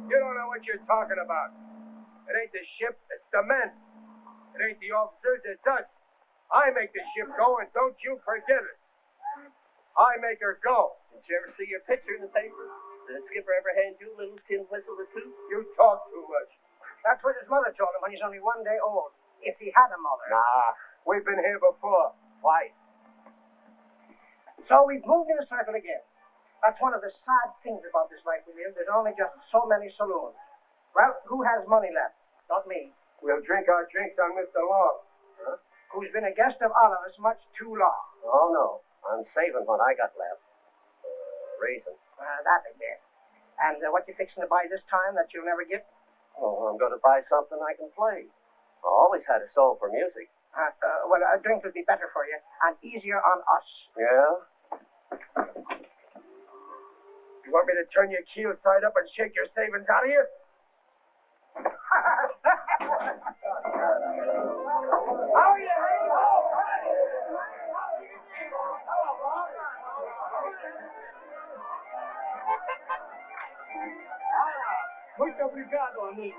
You don't know what you're talking about. It ain't the ship, it's the men. It ain't the officers, it's us. I make the ship go, and don't you forget it. I make her go. Did you ever see your picture in the paper? Did the skipper ever hand you a little tin whistle or two? You talk too much. That's what his mother told him when he's only 1 day old. If he had a mother. Nah, we've been here before. Twice. So we've moved in a circle again. That's one of the sad things about this life we live. There's only just so many saloons. Well, who has money left? Not me. We'll drink our drinks on Mr. Long. Huh? Who's been a guest of all of us much too long. Oh, no. I'm saving what I got left. Raisin. That again. And what you fixing to buy this time that you'll never get? Oh, I'm going to buy something I can play. I always had a soul for music. Well, a drink would be better for you and easier on us. Yeah? You want me to turn your keel side up and shake your savings out of you? How are you, Harry? Muito obrigado, amigo.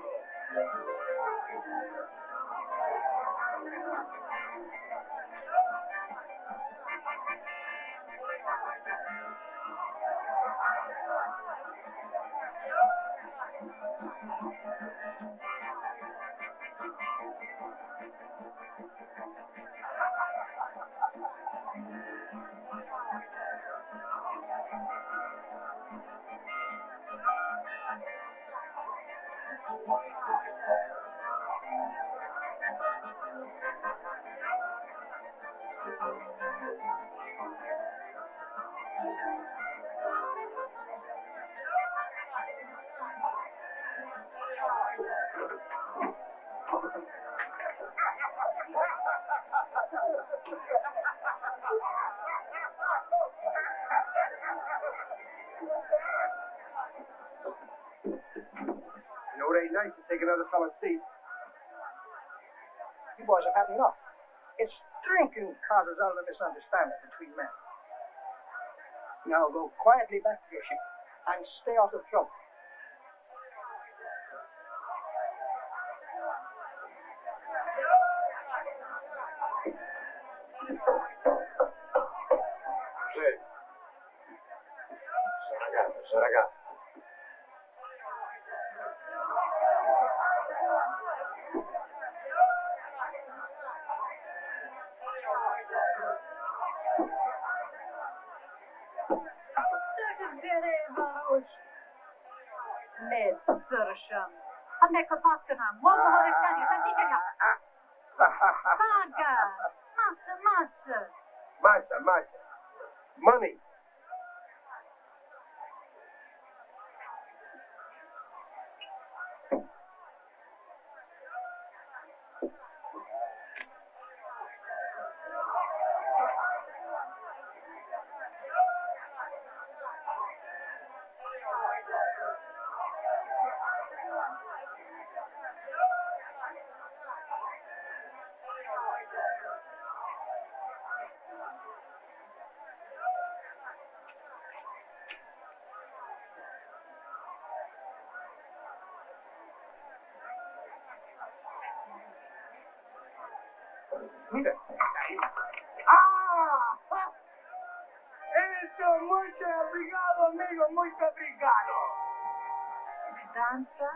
It ain't nice to take another fellow's seat. You boys have had enough. It's drinking causes all the misunderstanding between men. Now go quietly back to your ship and stay out of trouble. Saraga. Medversen. Han är kapatterna. Många har det ständigt. Han tycker jag. Saga. Massa. Money. Mira. ¡Ah! Eso, muito obrigado, amigo, muito obrigado. Danza?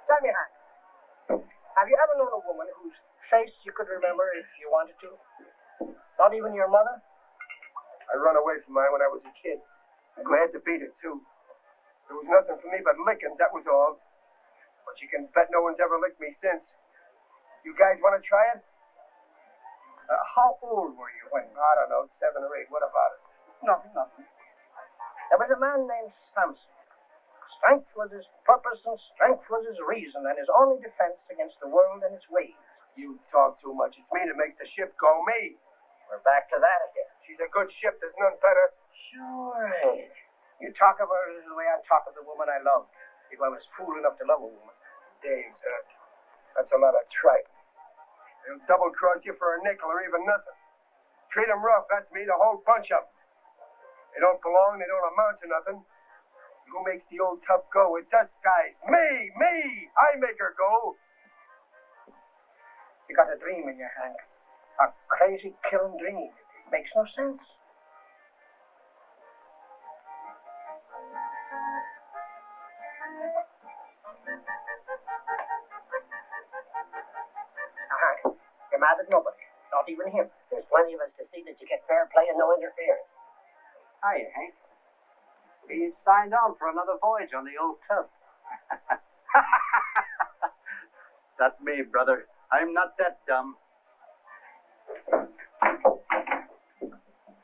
Tell me, Hank, have you ever known a woman whose face you could remember if you wanted to? Not even your mother? I run away from mine when I was a kid. Glad to beat it, too. There was nothing for me but lickings, that was all. But you can bet no one's ever licked me since. You guys want to try it? How old were you when? I don't know, 7 or 8. What about it? Nothing. There was a man named Samson. Strength was his purpose and strength was his reason and his only defense against the world and its ways. You talk too much. It's me that makes the ship go. Me. We're back to that again. She's a good ship. There's none better. Sure. You talk of her the way I talk of the woman I loved, if I was fool enough to love a woman. Dave, that's a lot of tripe. They'll double-cross you for a nickel or even nothing. Treat 'em rough. That's me, the whole bunch of 'em. They don't belong. They don't amount to nothing. Who makes the old tub go? It's us guys. Me! I make her go. You got a dream in your hand. A crazy, killing dream. It makes no sense. You're mad at nobody. Not even him. There's plenty of us to see that you get fair play and no interference. Hiya, Hank. He signed on for another voyage on the old tub. That's me, brother. I'm not that dumb.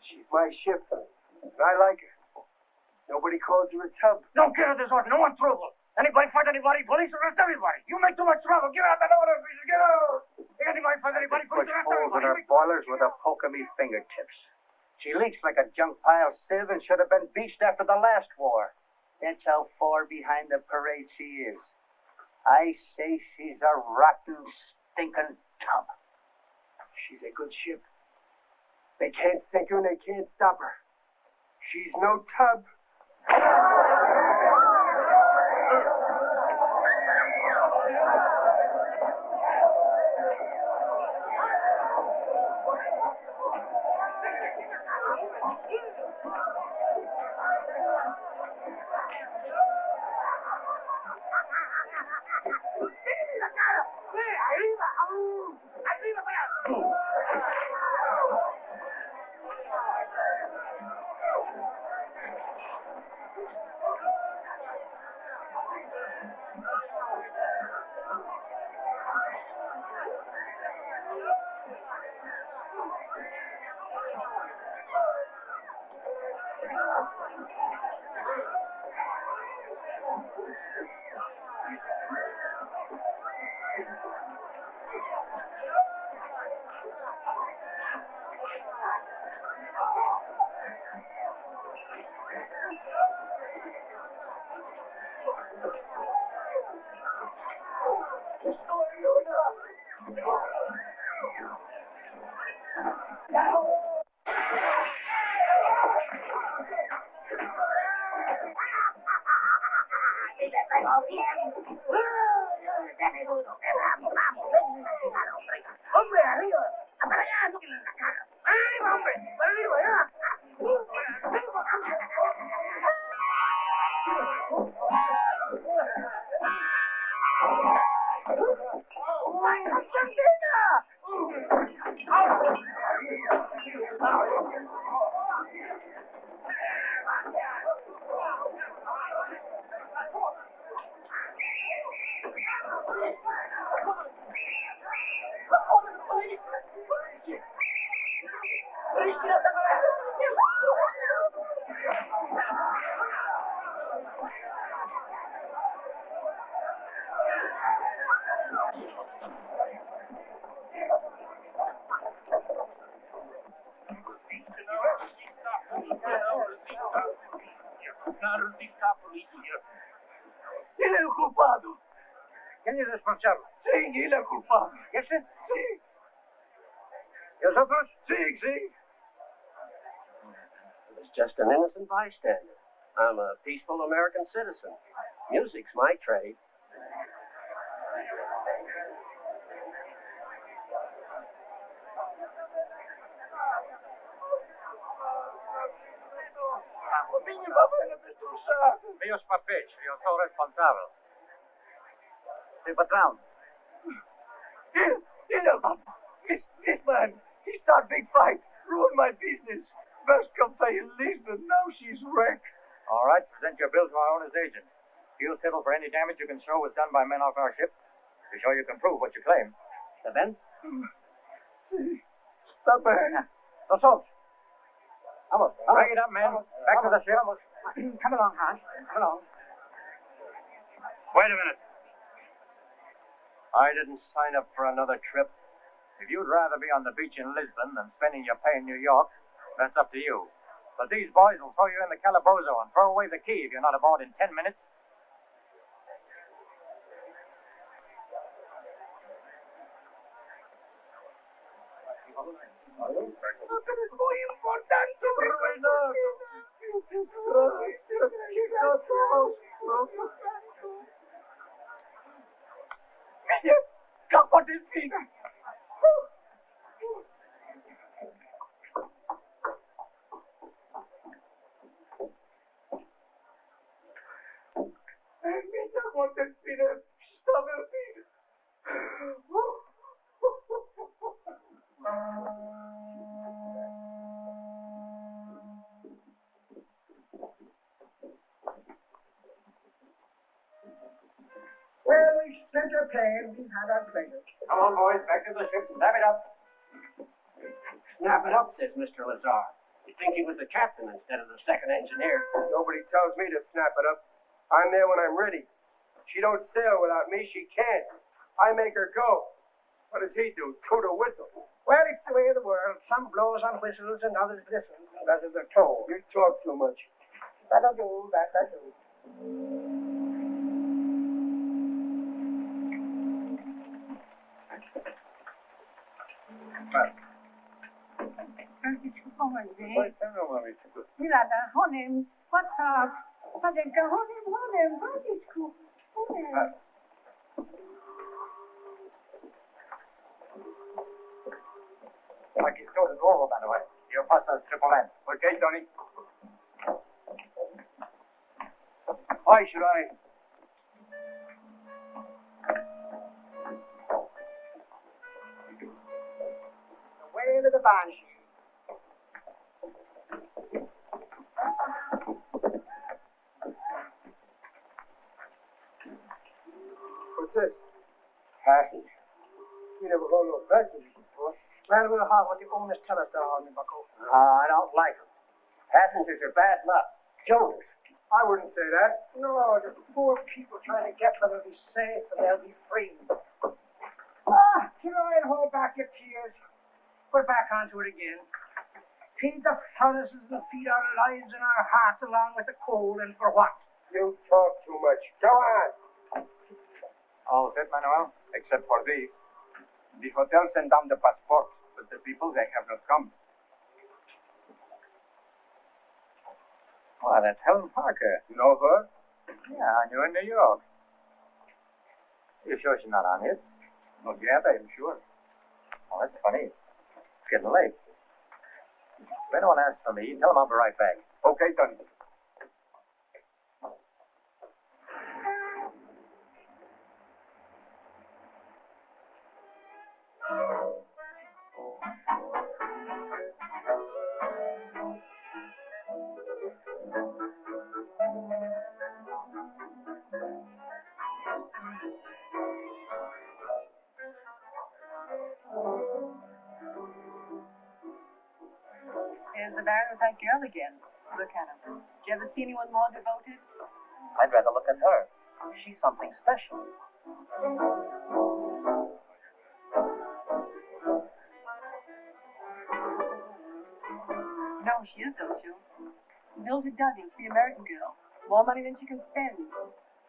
She's my ship. And I like her. Nobody calls her a tub. Don't get her this order. No one trouble. Anybody fight anybody, police arrest everybody. You make too much trouble. Get out that order, please. Get out. Anybody fight anybody, police Push arrest holes in everybody. her boilers with a poke of me fingertips. She leaks like a junk pile sieve and should have been beached after the last war. That's how far behind the parade she is. I say she's a rotten, stinking tub. She's a good ship. They can't sink her and they can't stop her. She's no tub. ¿Quién es responsable? Sí, la culpable. ¿Y ese? Sí, ¿Y los otros? sí. I was just an innocent bystander. I'm a peaceful American citizen. Music's my trade. Meus papéis, eu sou responsável. Sí, patrón. This man, he start big fight, ruin my business. First come pay in Lisbon, now she's wrecked. All right, present your bill to our owner's agent. He'll settle for any damage you can show was done by men off our ship. Be sure you can prove what you claim. Está bien? Está bad. Los otros. Vamos. Bring it up, men. Back to the ship. Come along, Hans. Come along. Wait a minute. I didn't sign up for another trip. If you'd rather be on the beach in Lisbon than spending your pay in New York, that's up to you. But these boys will throw you in the calabozo and throw away the key if you're not aboard in 10 minutes. Es muy importante. Mire, capo de vida. Mira, Montespina, está perdida. Well, we spent our plan. We've had our pleasure. Come on, boys. Back to the ship. Snap it up. Snap it up, says Mr. Lazar. You'd think he was the captain instead of the second engineer. Nobody tells me to snap it up. I'm there when I'm ready. She don't sail without me. She can't. I make her go. What does he do? Toot a whistle. Well, it's the way of the world. Some blows on whistles and others listen. That's as they're told. You talk too much. That'll do. That'll do. Milada, honem, what's Padenka, honem, Bradisku, honem. Aquí estoy de nuevo, Manuel. Yo paso al tripulante. ¿Por qué, Tony? Why should I? The way to the Banshee. What's this? Passage. You never hold no passengers before. Well, we'll have what the owners tell us to hold me, Bucko. I don't like them. Passengers are bad luck. Joners. I wouldn't say that. No, the poor people trying to get them will be safe and they'll be free. I'll hold back your tears. We're back onto it again. Feed the furnaces and feed our lives and our hearts along with the coal, and for what? You talk too much. Go on. All set, Manuel, except for these. The hotel sent down the passports, but the people, they have not come. Why, that's Helen Parker. You know her? Yeah, I knew her in New York. You sure she's not on here? Not yet, I am sure. Oh, that's funny. It's getting late. If anyone asks for me, tell them I'll be right back. Okay, Tony. There's the man with that girl again. Look at him. Did you ever see anyone more devoted? I'd rather look at her. She's something special. You know who she is, don't you? Mildred Douglas, the American girl. More money than she can spend.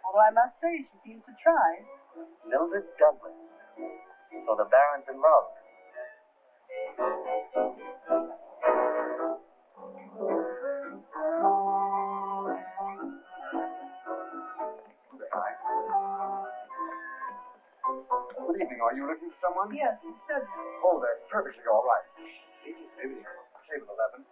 Although I must say, she seems to try. Mildred Douglas. So the Baron's in love. Good evening. Are you looking for someone? Yes, it's Douglas. Oh, they're perfectly all right. Maybe table 11.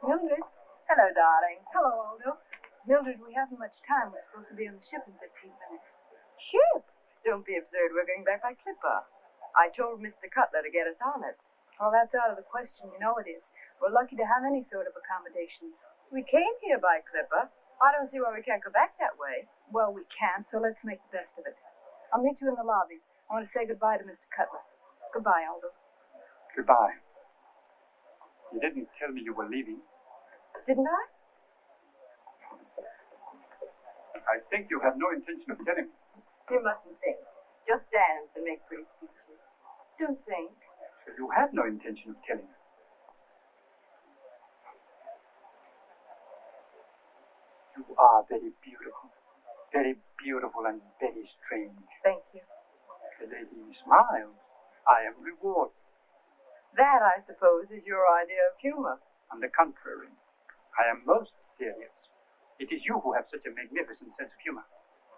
Mildred? Hello, darling. Hello, Aldo. Mildred, we haven't much time. We're supposed to be on the ship in 15 minutes. Ship? Don't be absurd. We're going back by clipper. I told Mr. Cutler to get us on it. Well, that's out of the question. You know it is. We're lucky to have any sort of accommodations. We came here by clipper. I don't see why we can't go back that way. Well, we can't, so let's make the best of it. I'll meet you in the lobby. I want to say goodbye to Mr. Cutler. Goodbye, Aldo. Goodbye. You didn't tell me you were leaving. Didn't I? I think you had no intention of telling me. You mustn't think. Just dance and make pretty speeches. Don't think. So you had no intention of telling me. You are very beautiful and very strange. Thank you. The lady smiles. I am rewarded. That, I suppose, is your idea of humor. On the contrary, I am most serious. It is you who have such a magnificent sense of humor.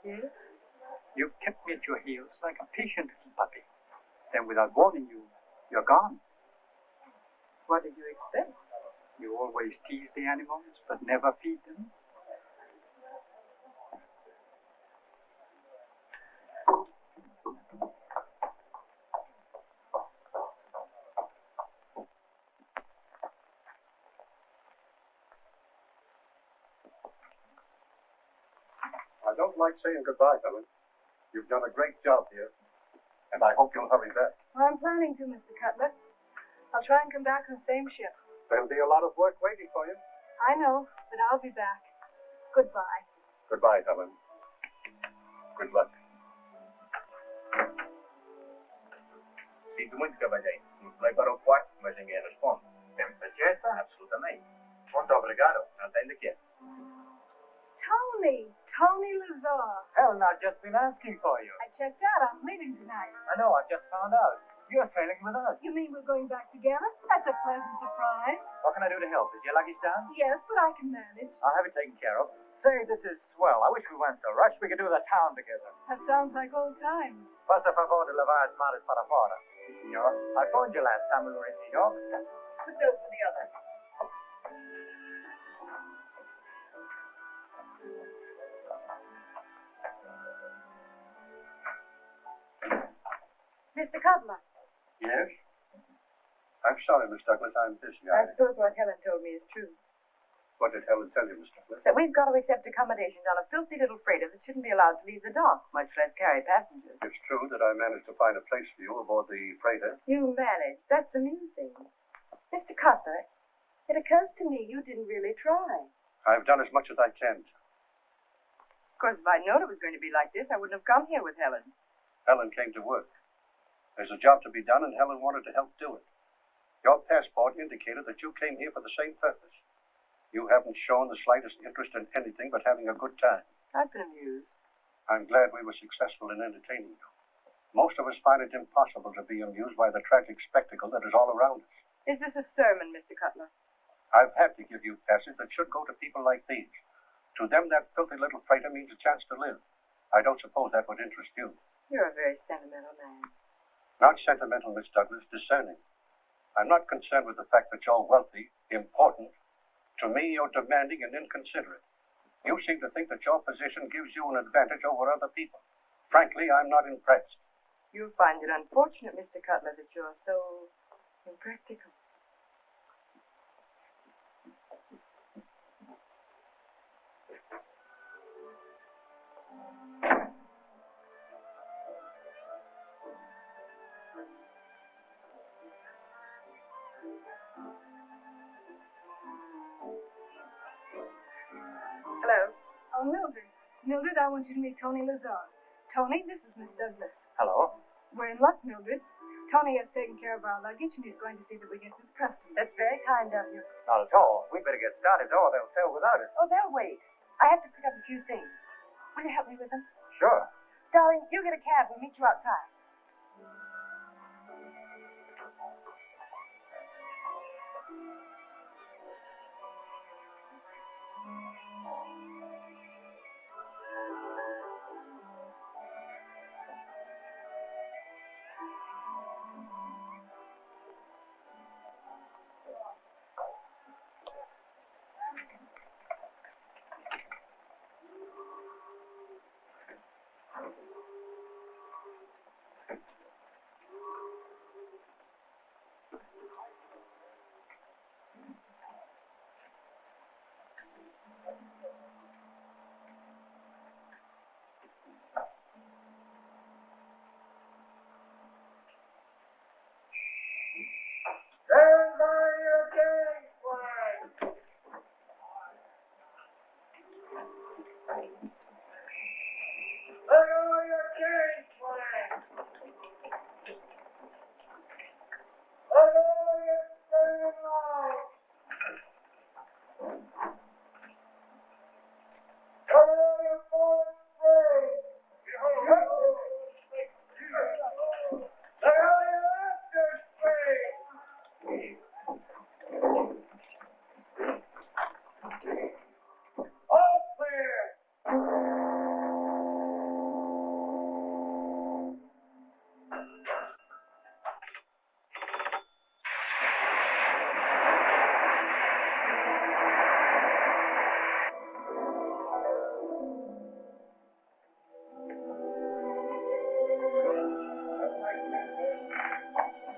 Yes? You've kept me at your heels like a patient little puppy. Then, without warning you, you're gone. What did you expect? You always tease the animals, but never feed them. I don't like saying goodbye, Helen. You've done a great job here, and I hope you'll hurry back. Well, I'm planning to, Mr. Cutler. I'll try and come back on the same ship. There'll be a lot of work waiting for you. I know, but I'll be back. Goodbye. Goodbye, Helen. Good luck. Sinto muito, cavalheiro. Telefonei para o quarto, mas ninguém responde. Tem paciência? Absolutamente. Muito obrigado. Não tem de quê. Tony Lazar. Helen, I've just been asking for you. I checked out. I'm leaving tonight. I know, I just found out. You're sailing with us. You mean we're going back together? That's a pleasant surprise. What can I do to help? Is your luggage down? Yes, but I can manage. I'll have it taken care of. Say, this is swell. I wish we weren't so rushed. We could do the town together. That sounds like old times. Pasa favor de levar as malas para fora. Senor, I phoned you last time we were in New York. Put those for the others. Mr. Cutler. Yes? I'm sorry, Miss Douglas. I'm busy. I suppose what Helen told me is true. What did Helen tell you, Miss Douglas? That we've got to accept accommodations on a filthy little freighter that shouldn't be allowed to leave the dock, much less carry passengers. It's true that I managed to find a place for you aboard the freighter. You managed. That's amusing. Mr. Cutler, it occurs to me you didn't really try. I've done as much as I can. Of course, if I'd known it was going to be like this, I wouldn't have come here with Helen. Helen came to work. There's a job to be done, and Helen wanted to help do it. Your passport indicated that you came here for the same purpose. You haven't shown the slightest interest in anything but having a good time. I've been amused. I'm glad we were successful in entertaining you. Most of us find it impossible to be amused by the tragic spectacle that is all around us. Is this a sermon, Mr. Cutler? I've had to give you passes that should go to people like these. To them, that filthy little freighter means a chance to live. I don't suppose that would interest you. You're a very sentimental man. Not sentimental, Miss Douglas, discerning. I'm not concerned with the fact that you're wealthy, important. To me, you're demanding and inconsiderate. You seem to think that your position gives you an advantage over other people. Frankly, I'm not impressed. You find it unfortunate, Mr. Cutler, that you're so impractical. Mildred. Mildred, I want you to meet Tony Lazar. Tony, this is Miss Douglas. Hello. We're in luck, Mildred. Tony has taken care of our luggage, and he's going to see that we get to the customs. That's very kind of you. Not at all. We better get started, or they'll sail without us. Oh, they'll wait. I have to pick up a few things. Will you help me with them? Sure. Darling, you get a cab. We'll meet you outside. Stand by your gangplank! Let go your gangplank! Let go your stern line! Let go your forward spray! Let go your after spray! All clear!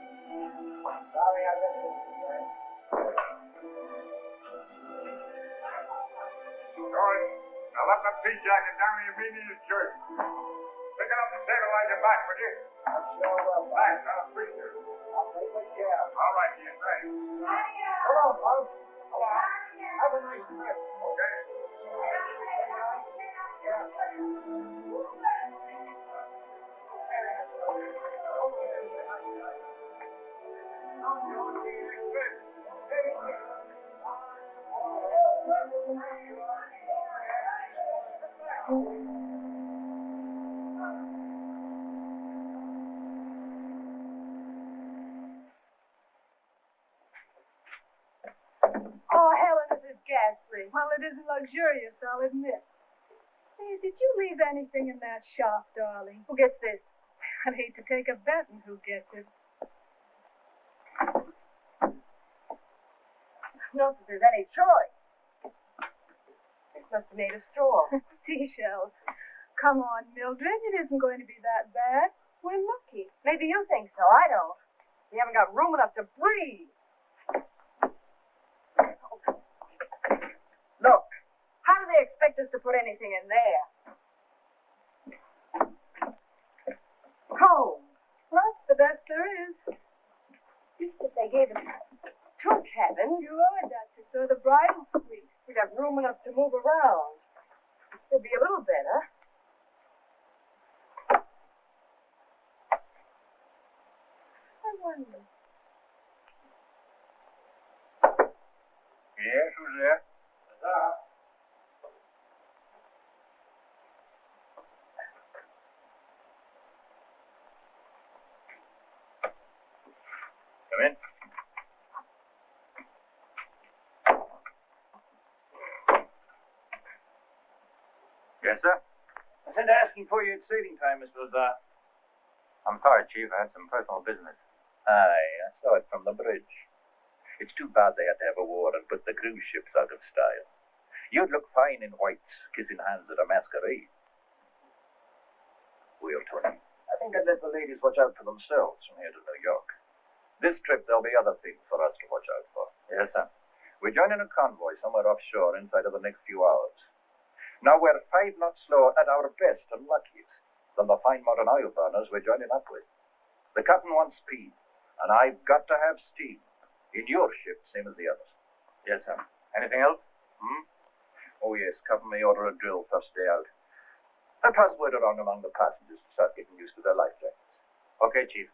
Sorry, I missed it. Good. Now let that pea jacket down to your immediate shirt. Pick it up and stabilize your back, will you? I sure will. Thanks, I'll appreciate it. I'll take good care. All right, dear, thanks. Come on, folks. Come on. Have a nice trip. Okay. Oh, Helen, this is ghastly. Well, it isn't luxurious, I'll admit. Hey, did you leave anything in that shop, darling? Who gets this? I'd hate to take a bet on who gets it. Not that there's any choice. This must have made of straw. Seashells. Come on, Mildred. It isn't going to be that bad. We're lucky. Maybe you think so. I don't. We haven't got room enough to breathe. Look, how do they expect us to put anything in there? Comb. Well, that's the best there is. Just if they gave us two cabins, You owe it, Duchess, or the bridal suite. we'd have room enough to move around. It'd be a little better. I wonder. Yes, who's there? Come in. Yes, sir? I sent asking for you at sailing time, Mr. Lazar. I'm sorry, Chief. I had some personal business. Aye, I saw it from the bridge. It's too bad they had to have a war and put the cruise ships out of style. You'd look fine in whites, kissing hands at a masquerade. Well, Tony, I think I'd let the ladies watch out for themselves from here to New York. this trip there'll be other things for us to watch out for. Yes, sir. We're joining a convoy somewhere offshore inside of the next few hours. Now, we're 5 knots slower at our best and luckiest than the fine modern oil burners we're joining up with. The captain wants speed, and I've got to have steam in your ship, same as the others. Yes, sir. Anything else? Oh, yes, Captain may order a drill first day out. And pass word around among the passengers to start getting used to their life jackets. Okay, Chief.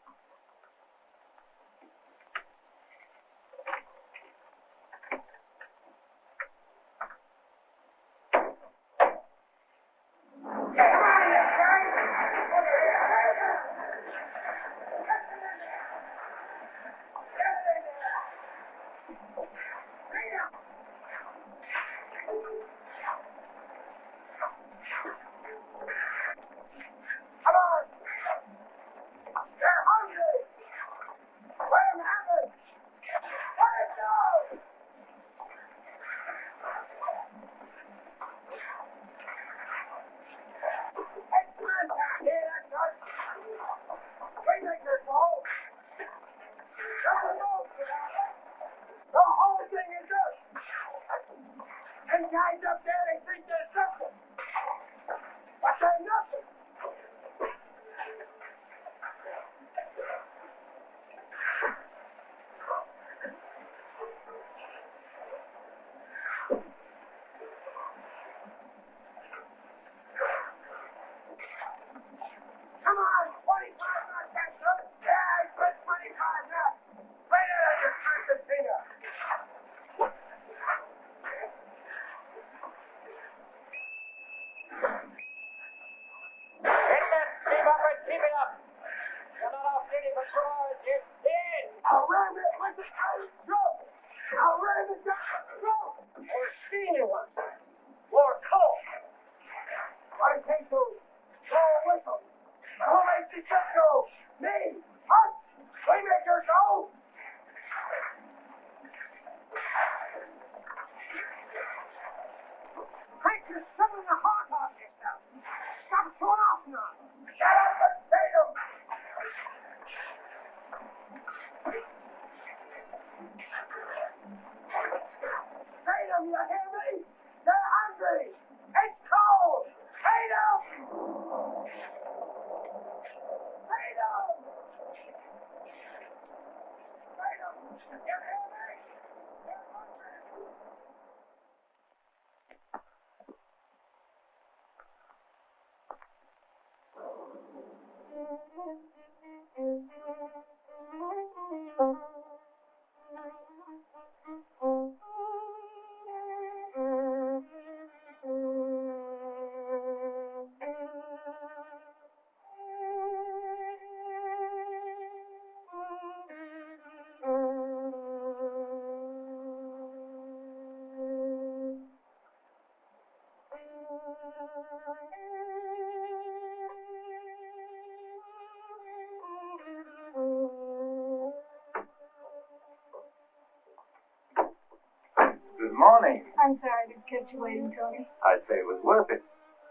Good morning. I'm sorry to kept you waiting, Tony. I'd say it was worth it.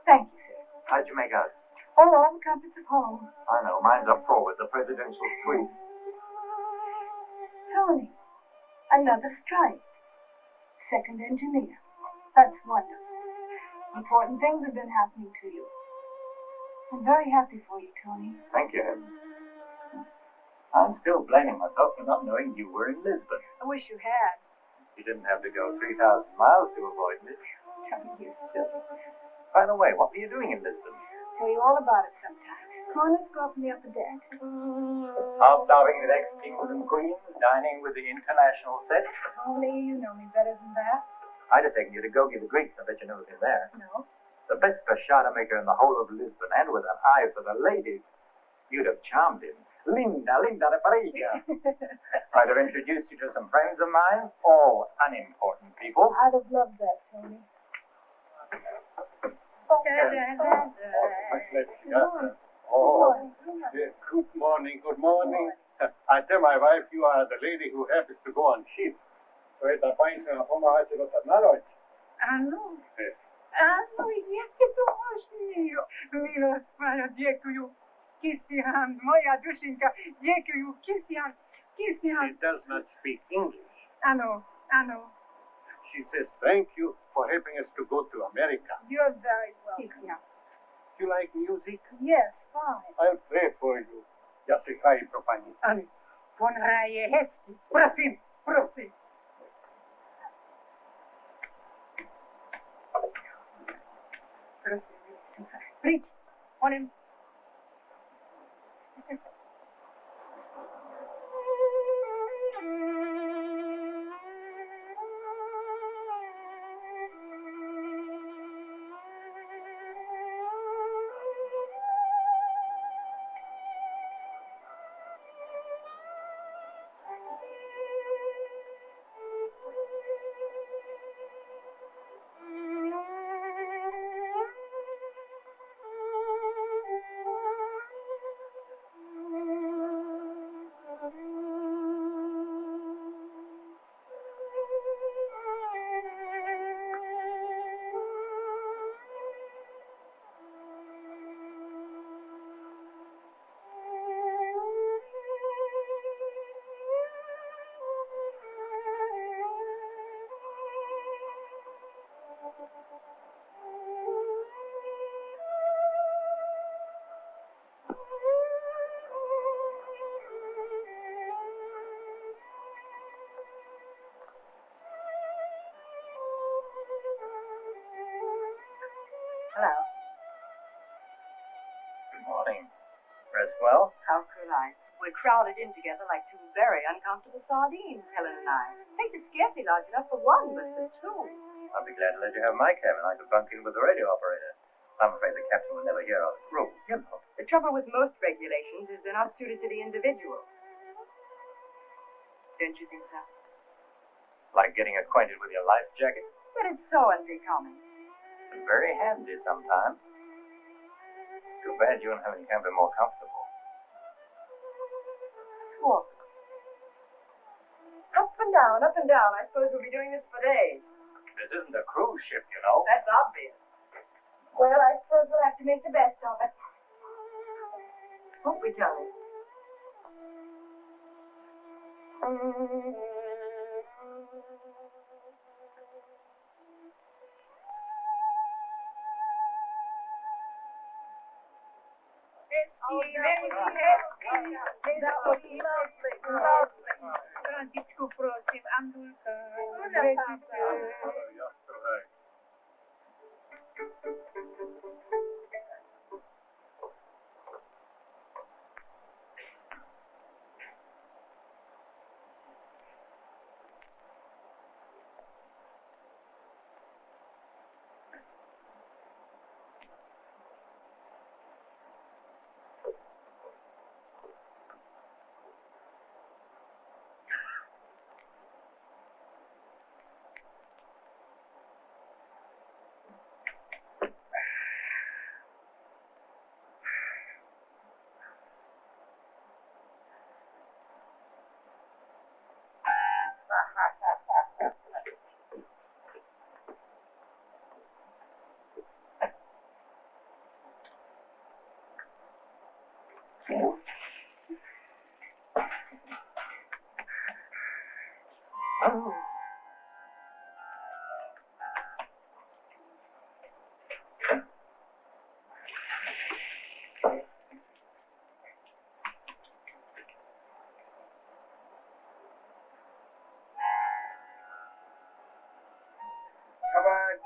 Thank you, sir. How'd you make out? Oh, all the comforts of home. I know. Mine's up forward, the presidential suite. Tony, another strike. Second engineer. That's wonderful. Important things have been happening to you. I'm very happy for you, Tony. Thank you, Helen. I'm still blaming myself for not knowing you were in Lisbon. I wish you had. You didn't have to go 3,000 miles to avoid me. Tony, you're silly. By the way, what were you doing in Lisbon? Tell you all about it sometime. Come on, let's go up in the upper deck. Hobnobbing with ex-kings and queens, dining with the international set. Tony, you know me better than that. I'd have taken you to Gogi the Greek. I bet you never been there. No. The best pashada maker in the whole of Lisbon, and with an eye for the ladies. You'd have charmed him. Linda de Parilla. I'd have introduced you to some friends of mine, all unimportant people. I'd have loved that, Tony. Good morning, good morning. I tell my wife you are the lady who happens to go on ship. So это поинтересно, помогайте вот одна. Алло. Алло, яке домашнее. Милосвая, дякую. Кистиан, моя душенька, дякую, Кистиан. She does not speak English. I know. She says thank you for helping us to go to America. You're very welcome. You like music? Yes, fine. I'll play for you. Я слыхаю пропани. Ани, понравится хески. Просим. Please, on him. Hello. Good morning. Rest well? How could I? We're crowded in together like two very uncomfortable sardines, Helen and I. Place is scarcely large enough for one, but for two. I'll be glad to let you have my cabin. I could bunk in with the radio operator. I'm afraid the captain will never hear our crew. You know. The trouble with most regulations is they're not suited to the individual. Don't you think so? Like getting acquainted with your life jacket. But it's so unbecoming. It's very handy sometimes. Too bad you and Helen can't be more comfortable. Let's walk. Up and down, up and down. I suppose we'll be doing this for days. This isn't a cruise ship, you know. That's obvious. Well, I suppose we'll have to make the best of it. Won't we, Johnny? Francisco prosim, Andulka.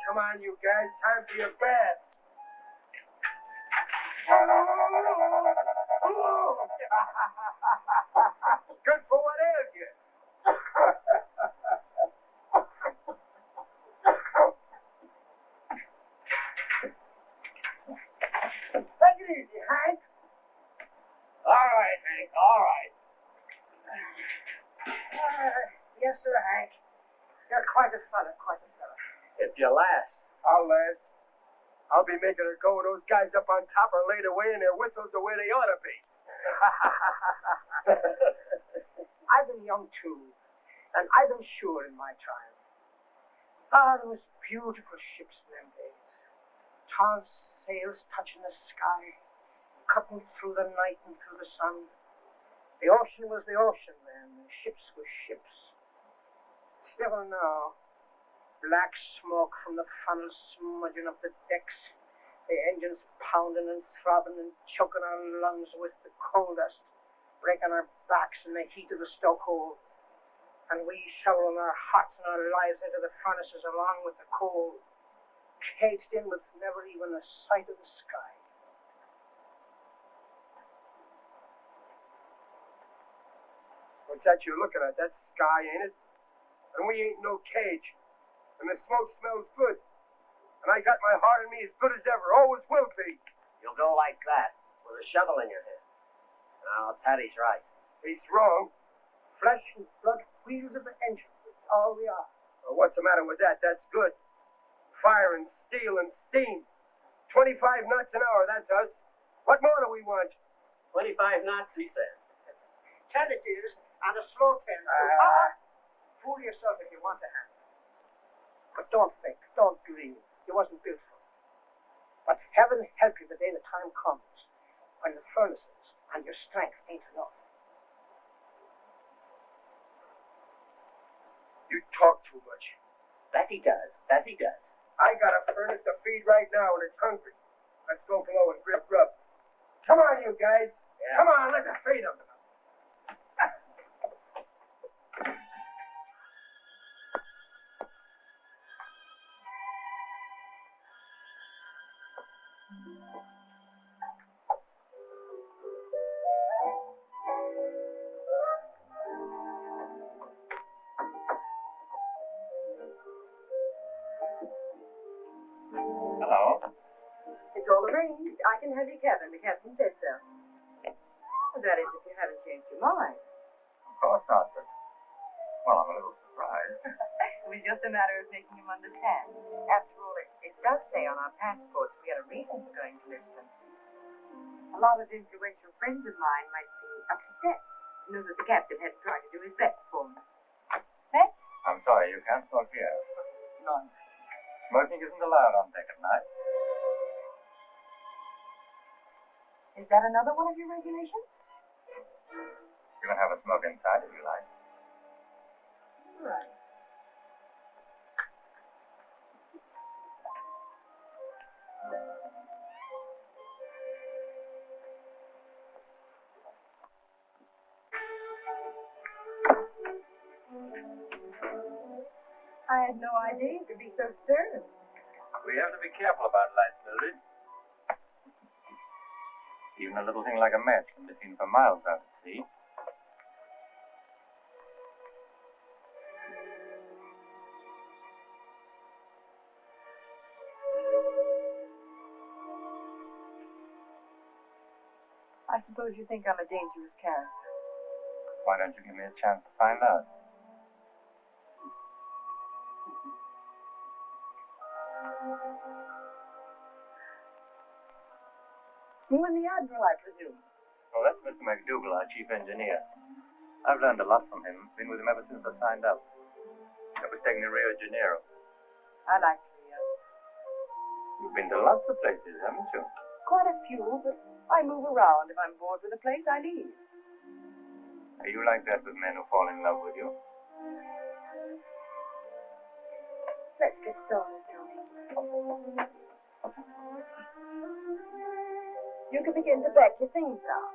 Come on, you guys. Time for your bath. Good for what ails you. Take it easy, Hank. All right, Hank, all right. Yes, sir, Hank. You're quite a fella, quite a fella. If you last. I'll last. I'll be making her go when those guys up on top are laid away and their whistles the way they ought to be. I've been young, too, and I've been sure in my time. Ah, there was beautiful ships in them days. Tall sails touching the sky, cutting through the night and through the sun. The ocean was the ocean then, the ships were ships. Still now, black smoke from the funnels smudging up the decks, the engines pounding and throbbing and choking our lungs with the coal dust, breaking our backs in the heat of the stokehole, and we shoveling our hearts and our lives into the furnaces along with the coal. caged in with never even a sight of the sky. What's that you're looking at? That's sky, ain't it? And we ain't no cage. And the smoke smells good. And I got my heart in me as good as ever. Always will be. You'll go like that, with a shovel in your hand. Now, Patty's right. He's wrong. Flesh and blood wheels of the engine. That's all we are. Well, what's the matter with that? That's good. Fire and steel and steam. 25 knots an hour, that's us. What more do we want? 25 knots, he said. 10 it is, and a slow 10. Fool yourself if you want to have it. But don't think, don't grieve. You wasn't built for it. But heaven help you the day the time comes when the furnaces and your strength ain't enough. You talk too much. That he does. That he does. I got a furnace to feed right now, and it's hungry. Let's go below and grab grub. Come on, you guys. Yeah. Come on, let's feed them. Hello? It's all arranged. I can have your cabin. The captain said so. That is, if you haven't changed your mind. Of course not, but... Well, I'm a little surprised. It was just a matter of making him understand. After all, it does say on our passports we had a reason for going to Lisbon. A lot of influential friends of mine might be upset to know that the captain hadn't tried to do his best for me. Eh? I'm sorry, you can't smoke here. None. Smoking isn't allowed on deck at night. Is that another one of your regulations? You can have a smoke inside if you like. Right. I had no idea you could be so stern. We have to be careful about lights, Mildred. Even a little thing like a match can be seen for miles out at sea. I suppose you think I'm a dangerous character. Why don't you give me a chance to find out? You and the Admiral, I presume. Oh, that's Mr. McDougal, our chief engineer. I've learned a lot from him. Been with him ever since I signed up. I was taking the Rio de Janeiro. I like Rio. You've been to lots of places, haven't you? Quite a few, but I move around. If I'm bored with a place, I leave. Are you like that with men who fall in love with you? Let's get started, Tony. You can begin to pack your things now.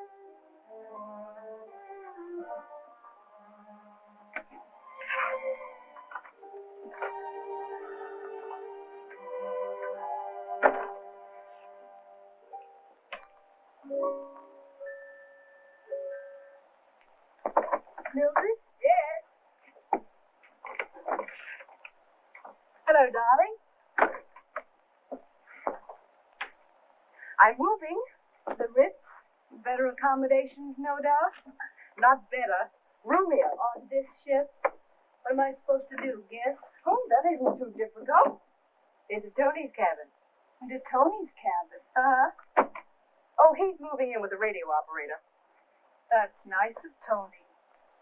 Mildred? Yes. Hello, darling. I'm moving. The Ritz. Better accommodations, no doubt. Not better. Roomier on this ship. What am I supposed to do? Guess? Oh, that isn't too difficult. Into Tony's cabin. Into Tony's cabin. Uh-huh. Oh, he's moving in with the radio operator. That's nice of Tony.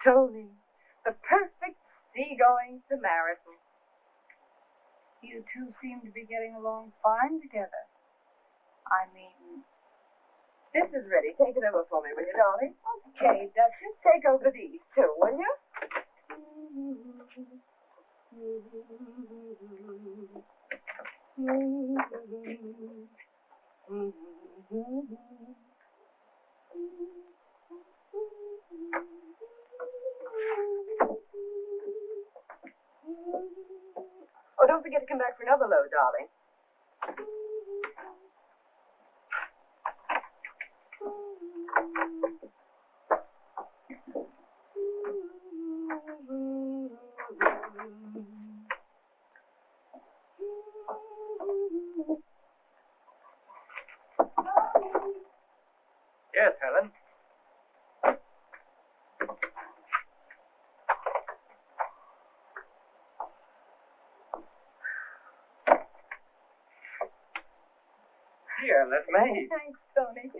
Tony, the perfect seagoing Samaritan. You two seem to be getting along fine together. I mean... This is ready. Take it over for me, will you, darling? Okay, Duchess. Take over these, too, will you? Oh, don't forget to come back for another load, darling. Yes, Helen. Here, let me. Thanks, Tony.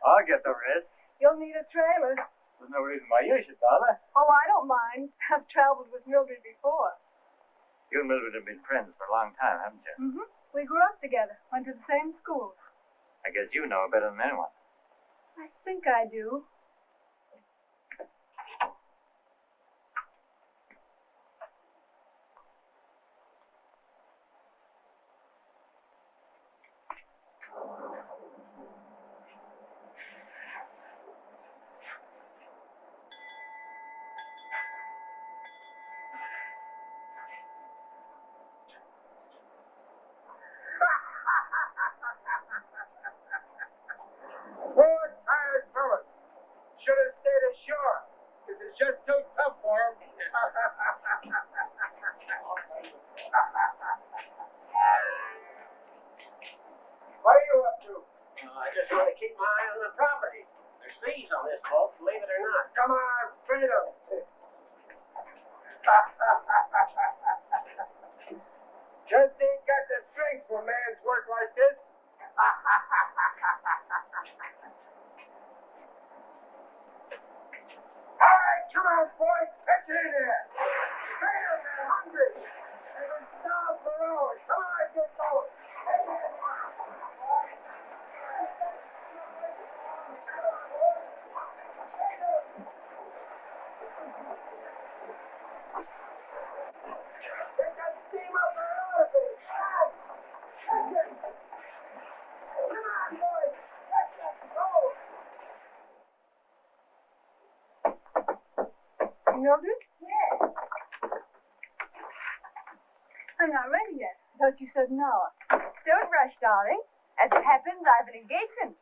I'll get the rest. You'll need a trailer. There's no reason why you should bother. Oh, I don't mind. I've traveled with Mildred before. You and Mildred have been friends for a long time, haven't you? Mm-hmm. We grew up together, went to the same school. I guess you know her better than anyone. I think I do. Poor tired fellas. Should have stayed ashore. This is just too tough for him. What are you up to? I just want to keep my eye on the property. There's thieves on this boat, believe it or not. Come on, freedom. Just ain't got the strength for a man's work like this. All right, come on, boys. Pitch it in there. Freedom, they're hungry. They've been starved for hours. Come on, get going. Get that steam up their elevators. Come on, boys. Let's go. Mildred? Yes. I'm not ready yet. I thought you said an hour. Don't rush, darling. As it happens, I've an engagement.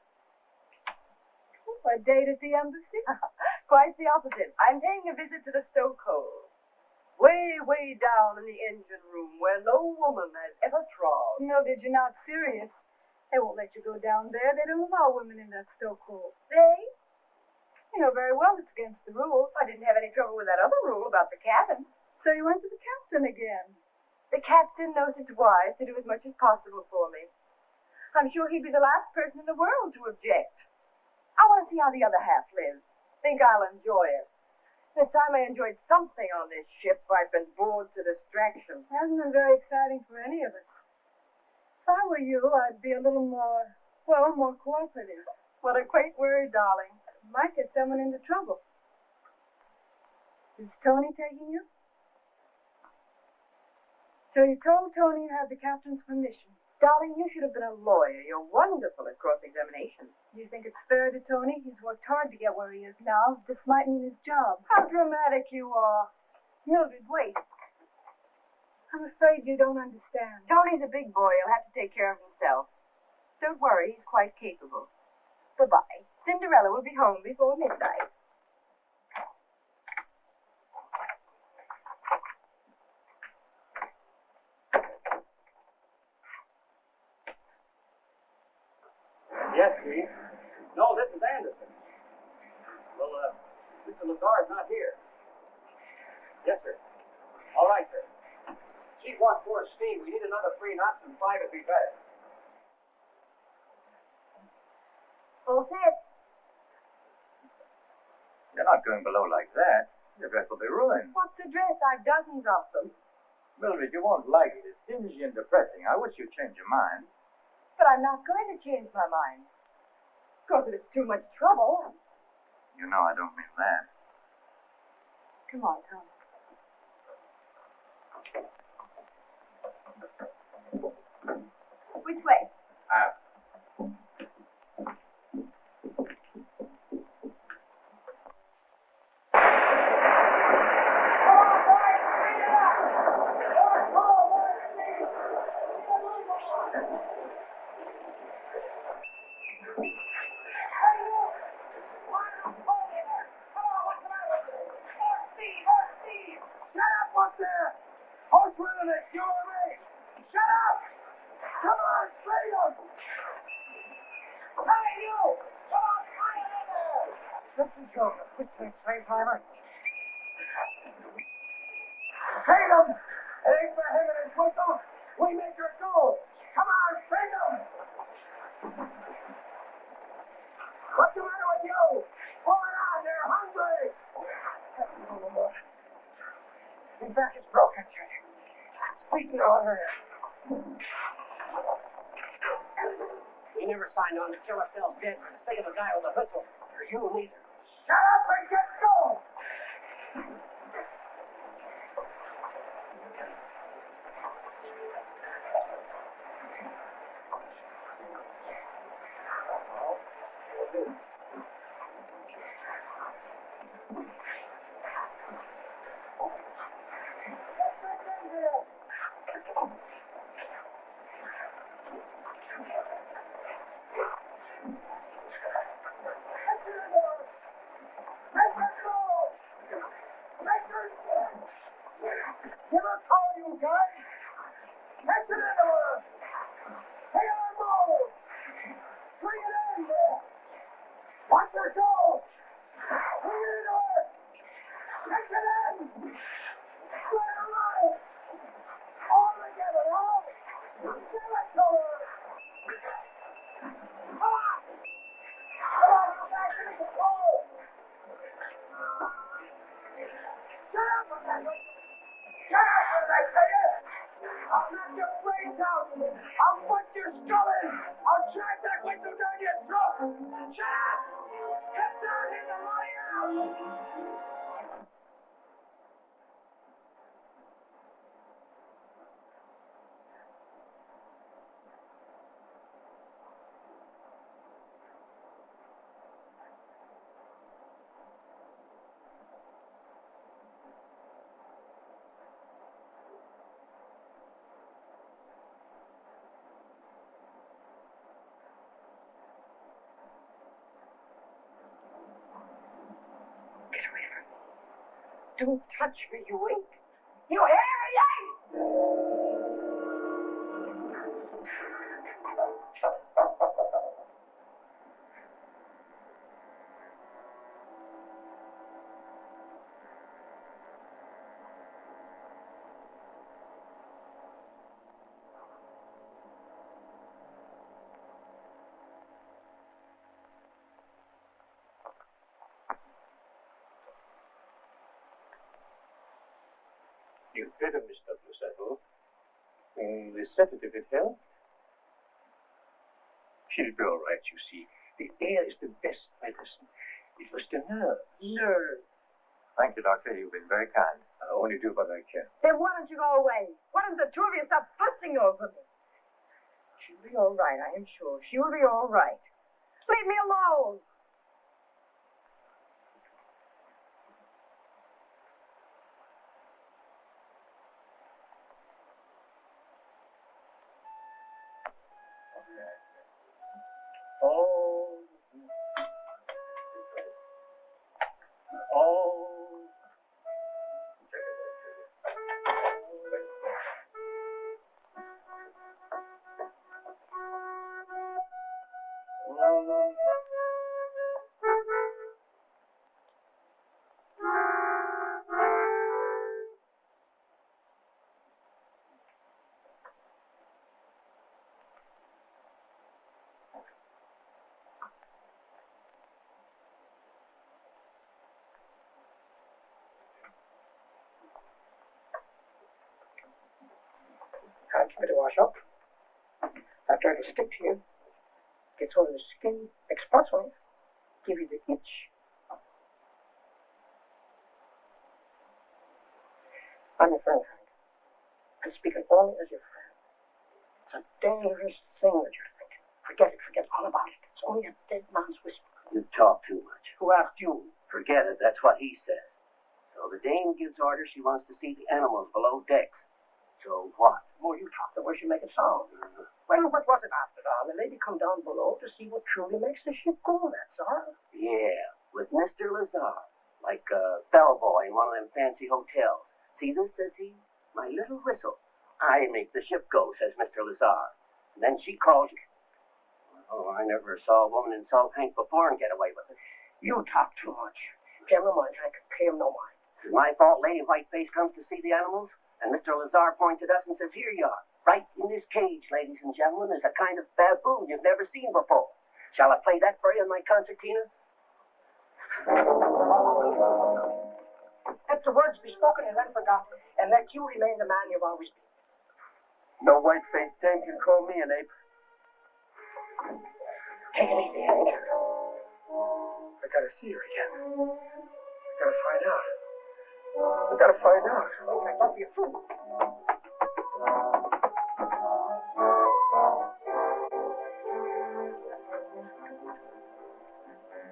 A date at the embassy? Quite the opposite. I'm paying a visit to the stoker. Way, way down in the engine room where no woman has ever trod. Mildred, you're not serious. They won't let you go down there. They don't allow women in that stokehold. They? You know very well it's against the rules. I didn't have any trouble with that other rule about the cabin. So you went to the captain again. The captain knows it's wise to do as much as possible for me. I'm sure he'd be the last person in the world to object. I want to see how the other half lives. Think I'll enjoy it. This time I enjoyed something on this ship. I've been bored to distraction. Hasn't been very exciting for any of us. If I were you, I'd be a little more cooperative. What a quaint word, darling. Might get someone into trouble. Is Tony taking you? So you told Tony you had the captain's permission. Darling, you should have been a lawyer. You're wonderful at cross-examination. Do you think it's fair to Tony? He's worked hard to get where he is now. This might mean his job. How dramatic you are. Mildred, wait. I'm afraid you don't understand. Tony's a big boy. He'll have to take care of himself. Don't worry, he's quite capable. Goodbye. Cinderella will be home before midnight. Yes, Chief. No, this is Anderson. Well, Mr. Lazar's not here. Yes, sir. All right, sir. Chief wants more steam. We need another 3 knots and 5 would be better. All set. You're not going below like that. Your dress will be ruined. What's the dress? I've dozens of them. Mildred, you won't like it. It's dingy and depressing. I wish you'd change your mind. But I'm not going to change my mind. Of course, if it's too much trouble. You know I don't mean that. Come on, Tony. Which way? just you and me. Shut up! Come on, freedom! Hey, you! Come on, fire in there! Listen, Joker. Quit that slave driver. Freedom! It ain't for him and his whistle. We make her go. Come on, freedom! What's the matter with you? Pull it on, they're hungry! No more. His back is broken, Judge. Squeaking all her. He never signed on to kill ourselves dead for the sake of a guy with a whistle. Or you neither. Shut up and get going! Give her a call, you guys! Catch it into her! Hey, on, move! Bring it in there! Watch her go! Bring it into her! Catch it in! Let her run! All together, all! Give it to her! Come on! Come on, go back to the control! Shut up, Professor! Shut up, as I say it! I'll knock your brains out! I'll bust your skull in! I'll drive that whistle down your throat! Shut up! Get down here to lie out! Don't touch me, you ape. You hairy ape! You'd better, Miss Douglas, I hope. The sedative it helped. She'll be all right, you see. The air is the best medicine. It was the nerves. Nerves. Thank you, Doctor. You've been very kind. I'll only do what I can. Then why don't you go away? Why don't the two of you stop fussing over me? She'll be all right, I am sure. She will be all right. Leave me alone. Oh. Can't keep it to wash up. After it'll stick to you. Gets over the skin, makes spots on you. Give you the itch. I'm your friend, Hank. I'm speaking only as your friend. It's a dangerous thing that you're thinking. Forget it. Forget all about it. It's only a dead man's whisper. You talk too much. Who asked you? Forget it. That's what he says. So the dame gives orders she wants to see the animals below decks. So what? The more you talk, the worse you make it sound. Well, what was it after all? The lady come down below to see what truly makes the ship go, that's all. Yeah, with Mr. Lazar. Like a bellboy in one of them fancy hotels. See this, says he? My little whistle. I make the ship go, says Mr. Lazar. And then she calls me. Oh, I never saw a woman insult Hank before and get away with it. You talk too much. Pay him no mind, Hank. Pay him no mind. It's my fault Lady Whiteface comes to see the animals, and Mr. Lazar points at us and says, here you are. Right in this cage, ladies and gentlemen, is a kind of baboon you've never seen before. Shall I play that for you in my concertina? Let the words be spoken and then forgotten, and let you remain the man you've always been. No white-faced dame can call me an ape. Take it easy, Hank. I gotta see her again. I gotta find out. I gotta find out. Okay, don't be a fool.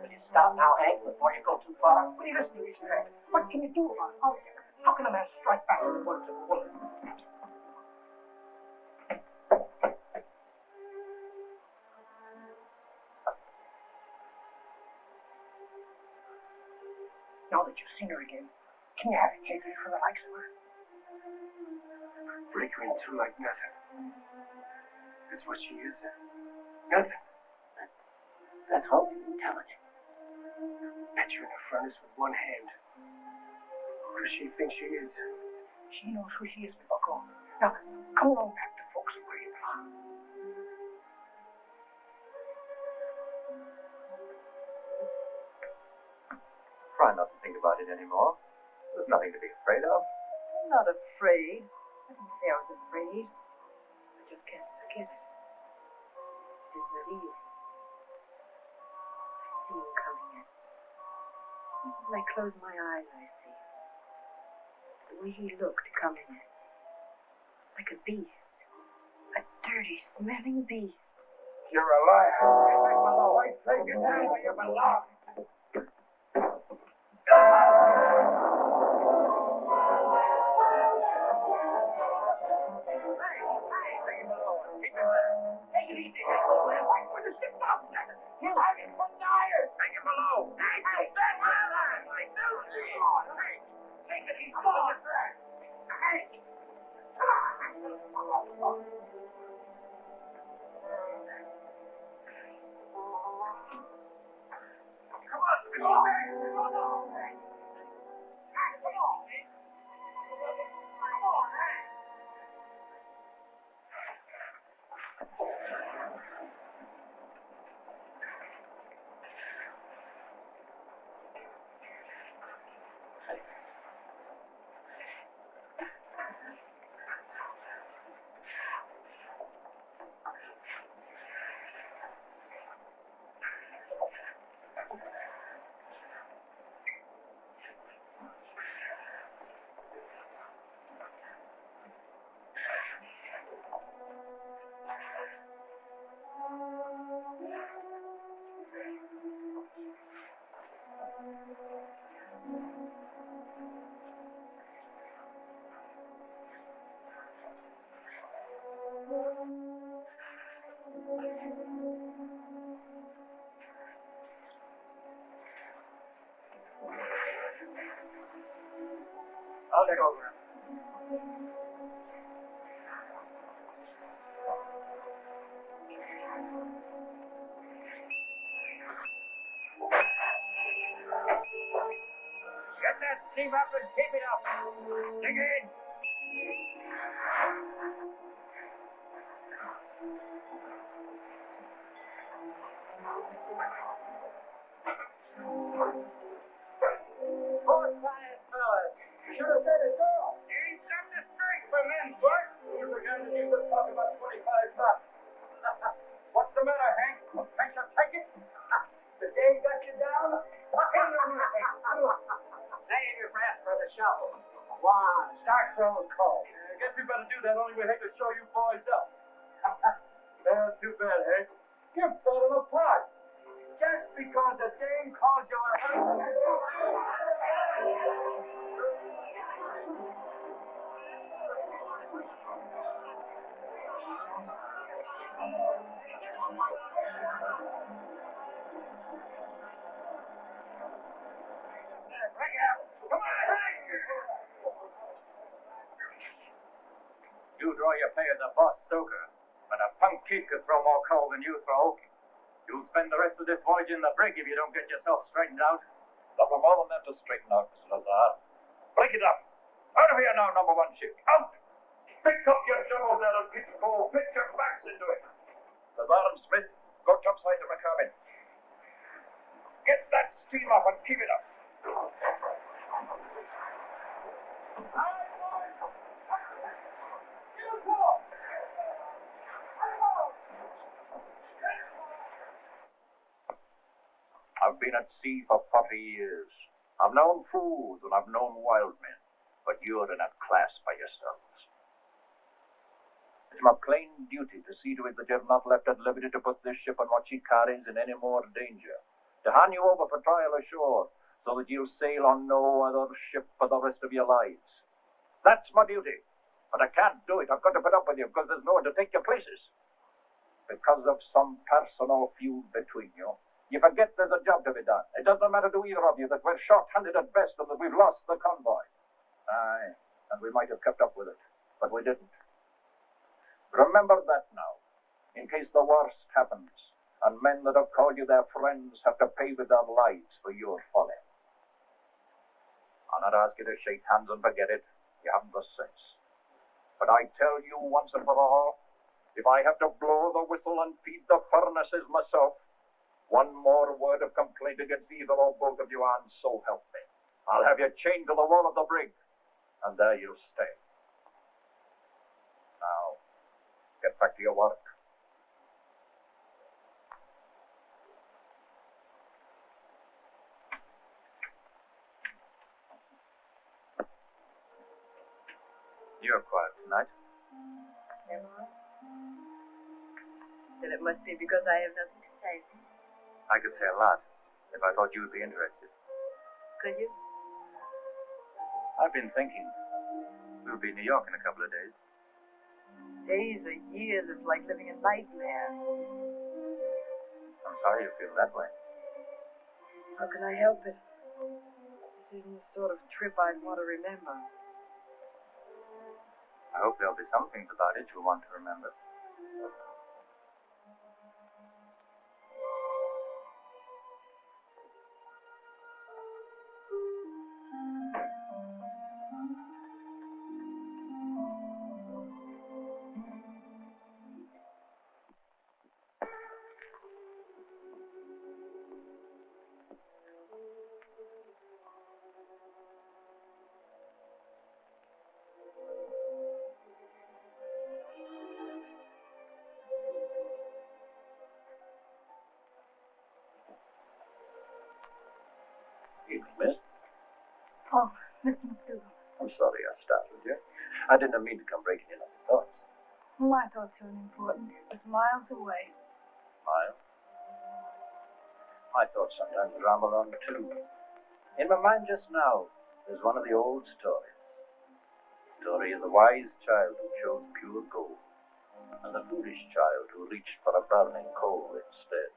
Will you stop now, Hank, before you go too far? Will you listen to me, Hank? What can you do about it? How can a man strike back with the words of a woman? Now that you've seen her again, can you have hatred for the likes of her? Break her in two like nothing. That's what she is. Nothing. Let's hope you can tell it. Put her in a furnace with one hand. Who does she think she is? She knows who she is, Bucko. Now, come along back to folks where you belong. Try not to think about it anymore. There's nothing to be afraid of. I'm not afraid. I didn't say I was afraid. I just can't forget it. It isn't that easy. I see him coming in. When I close my eyes, I see him. The way he looked coming in. Like a beast. A dirty, smelling beast. You're a liar. Get back below. I say get down where you belong. Take it easy, Hank. Wait for the ship up. You have him for tires. Take him below. Hank, stand by the line. Hank, take it easy. Come on, Hank. Come on, come on, Hank. Come on, Hank. Come on, Hank. Come on, Hank. I'll take over. Get that steam up and keep it up. Dig in. Both sides, fellas. Should have said it all. Ain't something straight for men, Bert. You forgot that you could talk about 25 bucks. What's the matter, Hank? Can't you take it? The day got you down? Save your breath for the show. Come on, start throwing coal. I guess we better do that, only we hate to show you boys up. That's too bad, Hank. You're falling apart. Just because a dame calls you a You why you pay as a boss stoker, but a punk kid could throw more coal than you throw. You'll spend the rest of this voyage in the brig if you don't get yourself straightened out. Nothing more than that to straighten out, Mr. Lazar. Break it up. Out of here now, number one ship. Out! Pick up your shovels there and pitch coal. Pitch your backs into it. Lazar and Smith, go topside to my cabin. Get that steam up and keep it up. I've been at sea for 40 years. I've known fools and I've known wild men, but you're in a class by yourselves. It's my plain duty to see to it that you're not left at liberty to put this ship and what she carries in any more danger, to hand you over for trial ashore, so that you'll sail on no other ship for the rest of your lives. That's my duty, but I can't do it. I've got to put up with you because there's no one to take your places. Because of some personal feud between you, you forget there's a job to be done. It doesn't matter to either of you that we're short-handed at best and that we've lost the convoy. Aye, and we might have kept up with it, but we didn't. Remember that now, in case the worst happens, and men that have called you their friends have to pay with their lives for your folly. I'll not ask you to shake hands and forget it. You haven't the sense. But I tell you once and for all, if I have to blow the whistle and feed the furnaces myself, one more word of complaint against either or both of you, and so help me, I'll have you chained to the wall of the brig, and there you'll stay. Now, get back to your work. You're quiet tonight. Am I? Then it must be because I have nothing to say. I could say a lot if I thought you would be interested. Could you? I've been thinking. We'll be in New York in a couple of days. Days or years is like living a nightmare. I'm sorry you feel that way. How can I help it? This isn't the sort of trip I'd want to remember. I hope there'll be some things about it you'll want to remember. Evening, miss. Oh, Mr. McDougal. I'm sorry I startled you. I didn't mean to come breaking in on your thoughts. My thoughts are unimportant. It's miles away. Miles? My thoughts sometimes ramble on too. In my mind just now, there's one of the old stories. The story of the wise child who chose pure gold, and the foolish child who reached for a burning coal instead.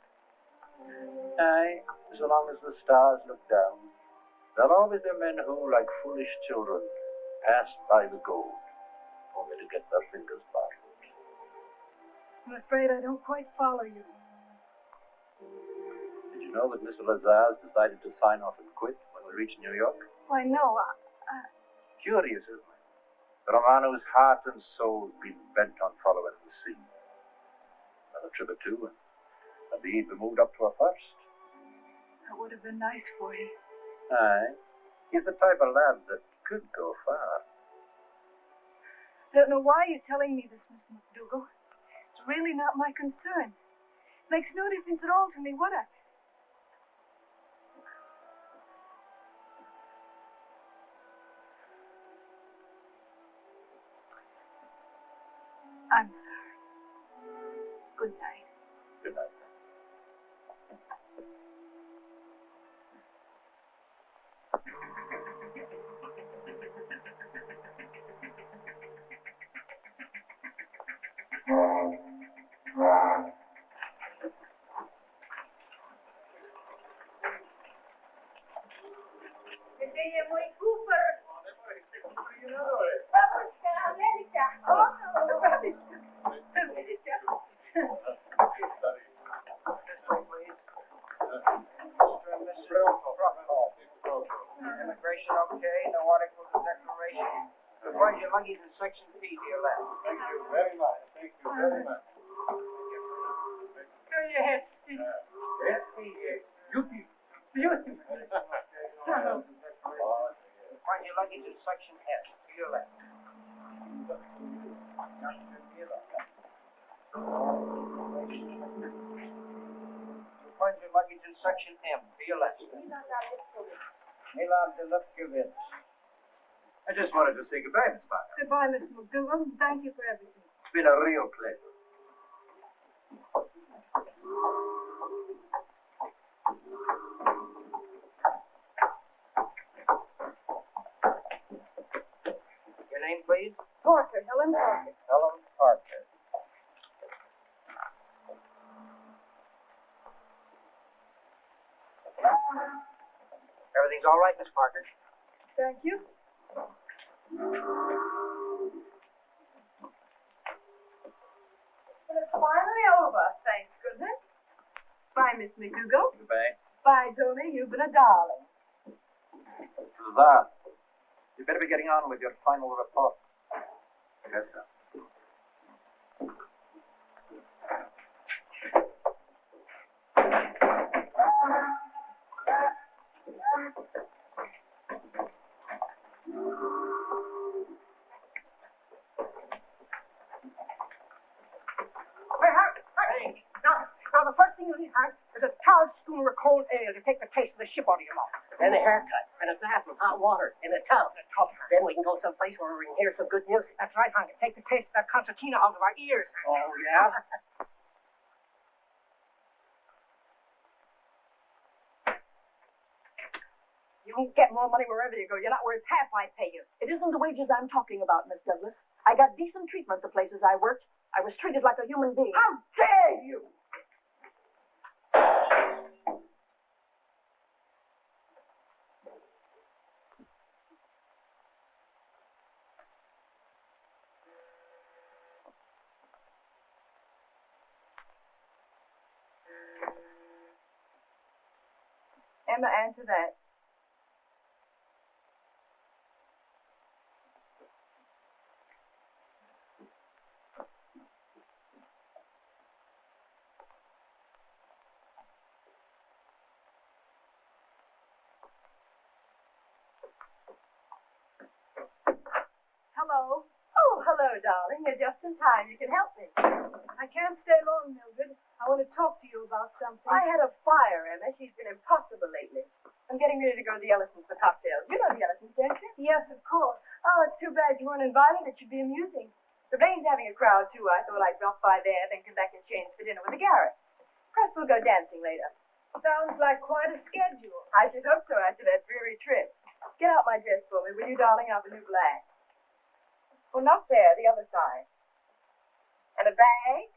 Aye, so long as the stars look down, there'll always be men who, like foolish children, passed by the gold, only to get their fingers burned. I'm afraid I don't quite follow you. Did you know that Mr. Lazar's decided to sign off and quit when we reached New York? Why, no, Curious, isn't it? For a man whose heart and soul's been bent on following the sea. Another trip or two, and indeed we moved up to our first. That would have been nice for you. Aye. He's the type of lad that could go far. I don't know why you're telling me this, Mr. McDougal. It's really not my concern. It makes no difference at all to me what I'm sorry. Good night. Good night. Ella muy Cooper. Vamos a América. your luggage in section P to your left. Thank you very much. Thank you very much. Here you head. Yes, beauty. Beauty. Find your luggage in section F to your left. You'll find your luggage in section M to your left. Milad Deluxevich. I just wanted to say goodbye, Miss Parker. Goodbye, Mr. McDougal. Thank you for everything. It's been a real pleasure. Your name, please? Parker, Helen Parker. Helen Parker. Everything's all right, Miss Parker? Thank you. Well, it's finally over, thank goodness. Bye, Miss McDougal. Goodbye. Bye, Tony. You've been a darling. Lazar, you better be getting on with your final report. Yes, sir. Hey, now the first thing you need, Hank, is a tall schooner of cold ale to take the taste of the ship out of your mouth. Then a haircut and a bath with hot water in the tub. Then we can go someplace where we can hear some good music. That's right, Hank. Take the taste of that concertina out of our ears. Oh, yeah? You can get more money wherever you go. You're not worth half I pay you. It isn't the wages I'm talking about, Miss Douglas. I got decent treatment the places I worked. I was treated like a human being. How dare you! Emma, answer that. Hello. Oh, hello, darling. You're just in time. You can help me. I can't stay long, Mildred. I want to talk to you about something. I had a fire, Emma. She's been impossible lately. I'm getting ready to go to the Ellisons for cocktails. You know the Ellisons, don't you? Yes, of course. Oh, it's too bad you weren't invited. It should be amusing. The Baines having a crowd, too. I thought I'd drop by there, then come back and change for dinner with the Garrett. Perhaps we'll go dancing later. Sounds like quite a schedule. I should hope so after that dreary trip. Get out my dress for me, will you, darling? I'll be new black. Oh, not there, the other side. And a bag?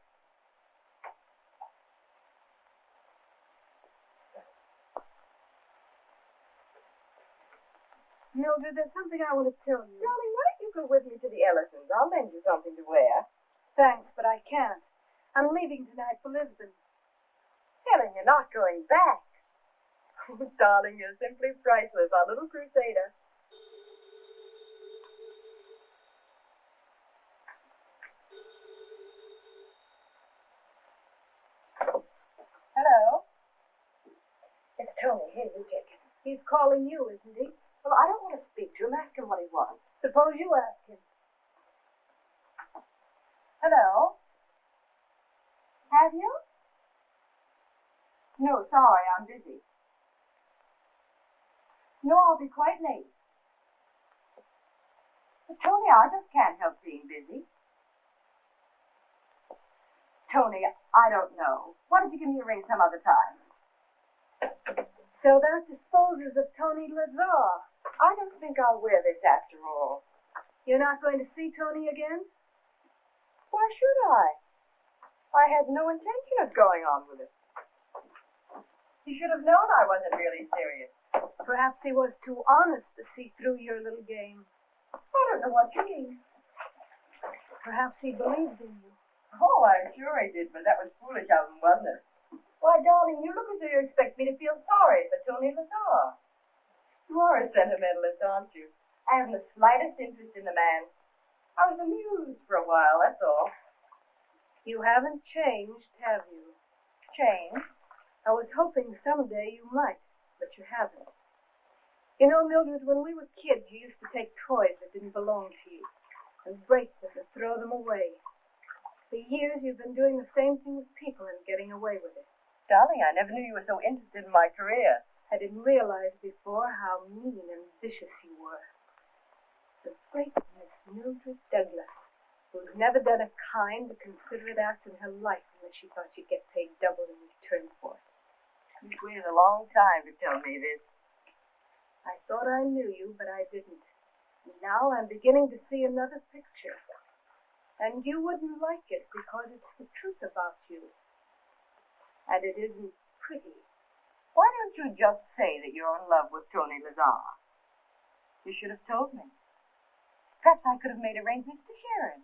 Mildred, there's something I want to tell you. Darling, why don't you go with me to the Ellisons? I'll lend you something to wear. Thanks, but I can't. I'm leaving tonight for Lisbon. Helen, you're not going back. Oh, darling, you're simply priceless, our little crusader. Hello? It's Tony. Here, you take it. He's calling you, isn't he? Well, I don't want to speak to him. Ask him what he wants. Suppose you ask him. Hello? Have you? No, sorry, I'm busy. No, I'll be quite late. But Tony, I just can't help being busy. Tony, I don't know. Why don't you give me a ring some other time? So that disposes of Tony Lazar. I don't think I'll wear this after all. You're not going to see Tony again? Why should I? I had no intention of going on with it. You should have known I wasn't really serious. Perhaps he was too honest to see through your little game. I don't know what you mean. Perhaps he believed in you. Oh, I'm sure he did, but that was foolish of him, wasn't it? Why, darling, you look as though you expect me to feel sorry for Tony Lazar. You are a sentimentalist, aren't you? I haven't the slightest interest in the man. I was amused for a while, that's all. You haven't changed, have you? Changed? I was hoping someday you might, but you haven't. You know, Mildred, when we were kids, you used to take toys that didn't belong to you and break them and throw them away. For years, you've been doing the same thing with people and getting away with it. Darling, I never knew you were so interested in my career. I didn't realize before how mean and vicious you were. The great Miss Mildred Douglas, who's never done a kind or considerate act in her life unless she thought she'd get paid double in return for it. You've waited a long time to tell me this. I thought I knew you, but I didn't. And now I'm beginning to see another picture. And you wouldn't like it because it's the truth about you. And it isn't pretty. Why don't you just say that you're in love with Tony Lazar? You should have told me. Perhaps I could have made arrangements to share it.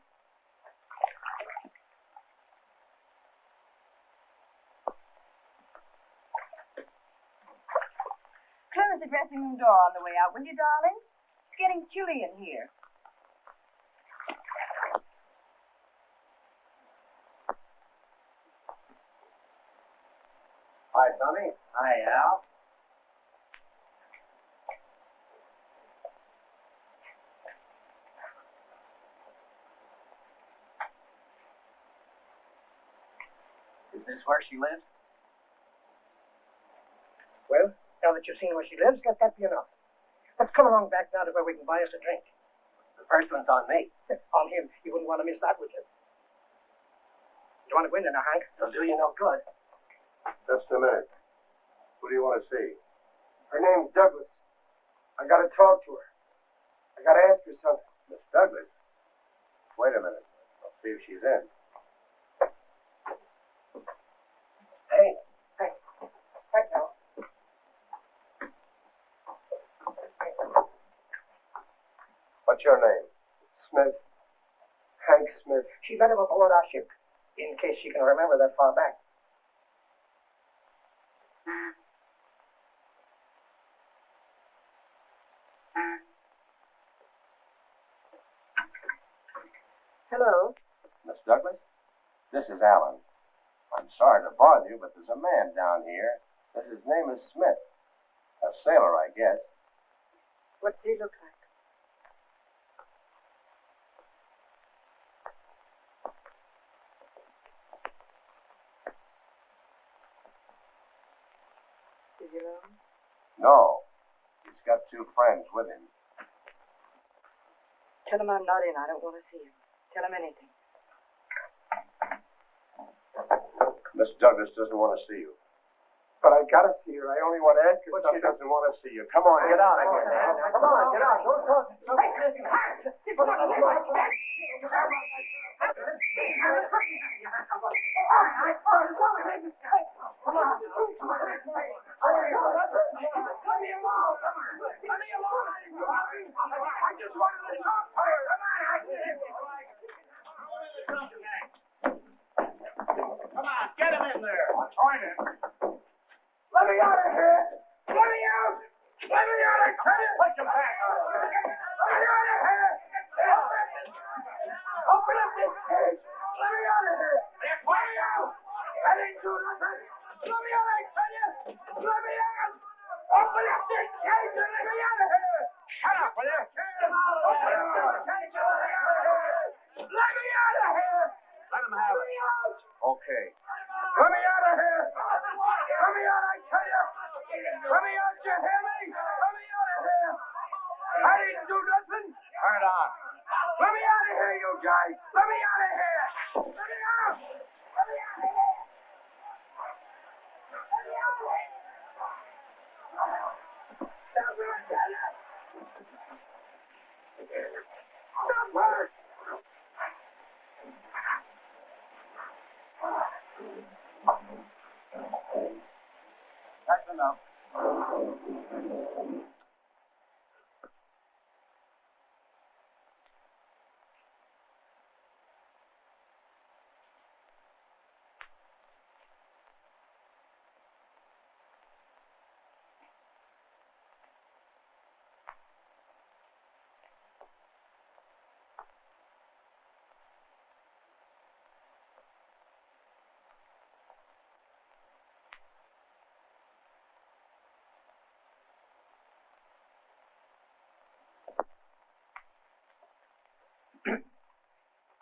Close the dressing room door on the way out, will you, darling? It's getting chilly in here. Hi, Tommy. Hi, Al. Is this where she lives? Well, now that you've seen where she lives, let that be enough. Let's come along back now to where we can buy us a drink. The first one's on me. On him. You wouldn't want to miss that, would you? You want to go in there now, Hank? It'll do you no good. Just a minute. Who do you want to see? Her name's Douglas. I got to talk to her. I got to ask her something. Miss Douglas? Wait a minute. I'll see if she's in. Hey now. What's your name? Smith. Hank Smith. She better aboard our ship, in case she can remember that far back. Hello? Miss Douglas? This is Alan. I'm sorry to bother you, but there's a man down here. His name is Smith. A sailor, I guess. What does he look like? Is he alone? No. He's got two friends with him. Tell him I'm not in. I don't want to see him. Tell him anything. Miss Douglas doesn't want to see you. But I gotta see her. I only want to ask her. But she doesn't want to see you. Come on, get out of here. Come on, get out. Don't talk. Come on, get him in there. I'll join him. Let me out of here! Let me out! Let me out! I tell you! Put your back on. Let me out of here! Open up this cage! Let me out of here! Let me out! I didn't do nothing! Let me out, I tell you! Let me out! Open up this cage and let me out of here! Shut up, will you? Open up this cage and let me out of here! Let me out of here! Let him have it. Okay. Let me out of here! Let me out, I tell you! Let me out, you hear me? Let me out of here! I didn't do nothing! Turn it on. Let me out of here, you guys! Let me out of here! Let me out! Let me out of here! Let me out of here! Stop it, I tell you! Stop it! That's enough.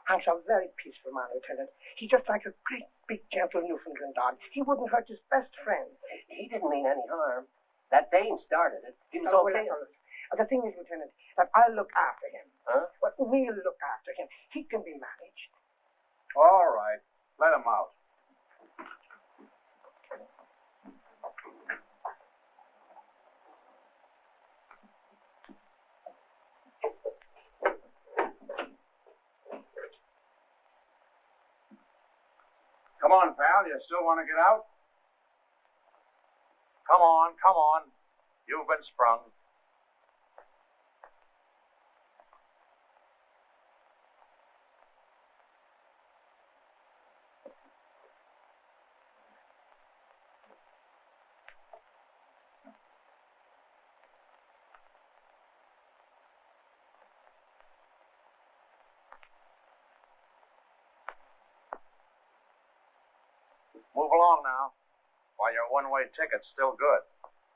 Hank's a very peaceful man, Lieutenant. He's just like a great, big, gentle Newfoundland dog. He wouldn't hurt his best friend. He didn't mean any harm. That Dane started it. He was Well, okay. the thing is, Lieutenant, that I'll look after him. Huh? Well, we'll look after him. He can be managed. All right. Let him out. Come on, pal. You still want to get out? Come on, come on. You've been sprung. Move along now, while your one-way ticket's still good.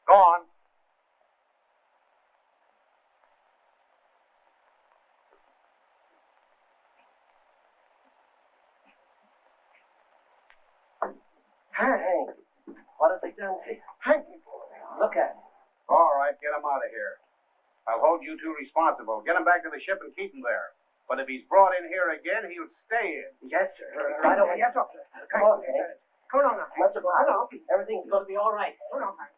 Go on. Hank, what have they done to you? Hank, Look at him. All right, get him out of here. I'll hold you two responsible. Get him back to the ship and keep him there. But if he's brought in here again, he'll stay in. Yes, sir. Right away. Yes, officer. Come on, Hank. Come on now. Much obliged. Everything's going to be all right. Come on, Hank.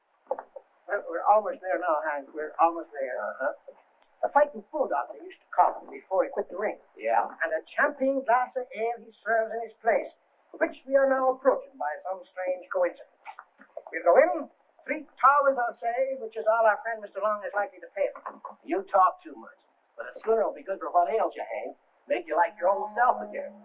Well, we're almost there now, Hank. We're almost there. Uh-huh. The fighting bulldog they used to call him before he quit the ring. Yeah. And a champion glass of ale he serves in his place, which we are now approaching by some strange coincidence. We'll go in, 3 towers, I'll say, which is all our friend Mr. Long is likely to pay for. You talk too much. But a schooner will be good for what ails you, Hank. Make you like your old self again.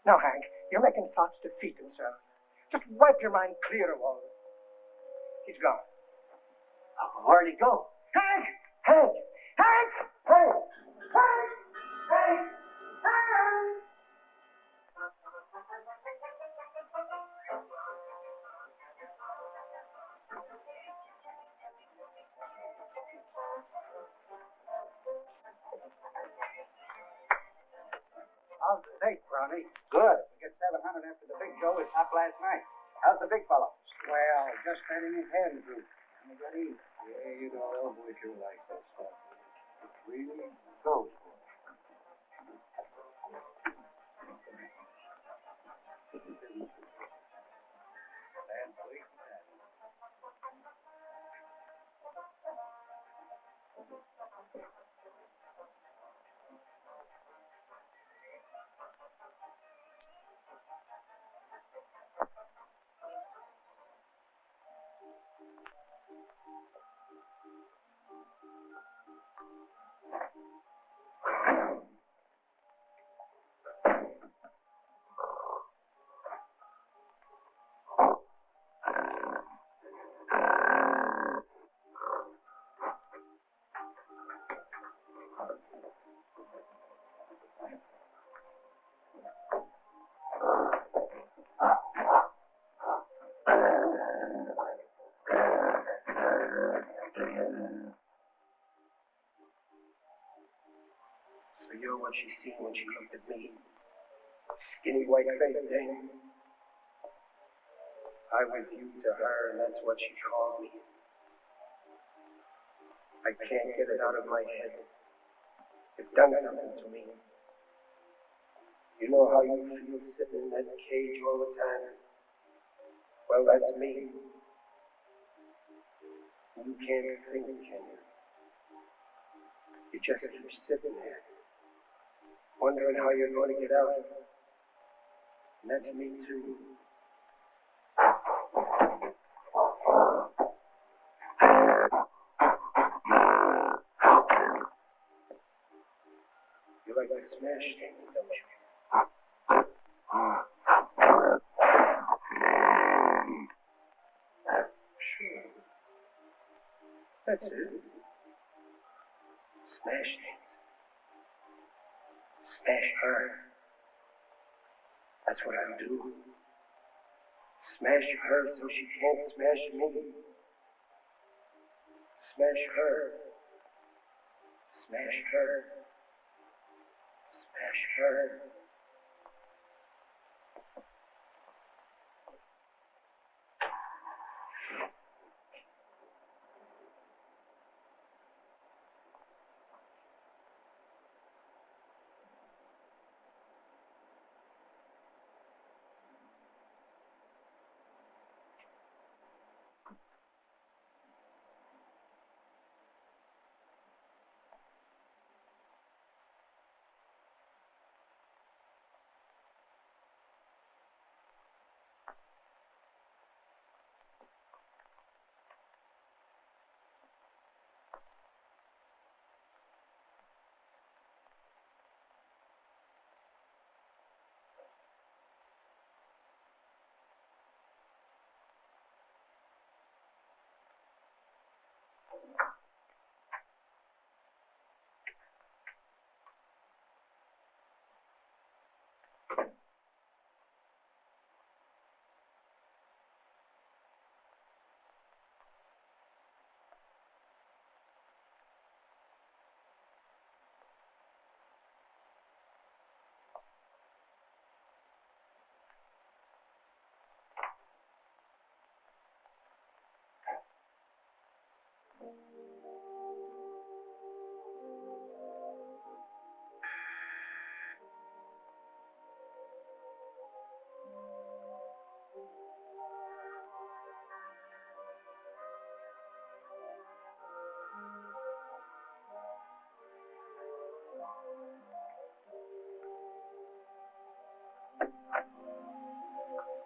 Now, Hank, you're making thoughts defeat themselves. Just wipe your mind clear of all of it. He's gone. Where'd he go? Hank! Hank! Hank! Hank! Hank! Hank! Hank! How's the steak, Brownie? Good. We get 700 after the big show we shot last night. How's the big fellow? Well, just sending his hand through. I'm ready. Yeah, you know, those boys sure like that stuff. It really goes for it. And wait for that. So you're what she seen when she looked at me. Skinny white-faced dame. I was you to her, and that's what she called me. I can't get it out of my head. It's done something to me. You know how you feel sitting in that cage all the time? Well, that's me. You can't think, can you? You just keep sitting there, wondering how you're going to get out. And that's me, too. You like to smash things, don't you? That's it. Smash things. Smash her. That's what I'll do. Smash her so she can't smash me. Smash her. Smash her. Smash her.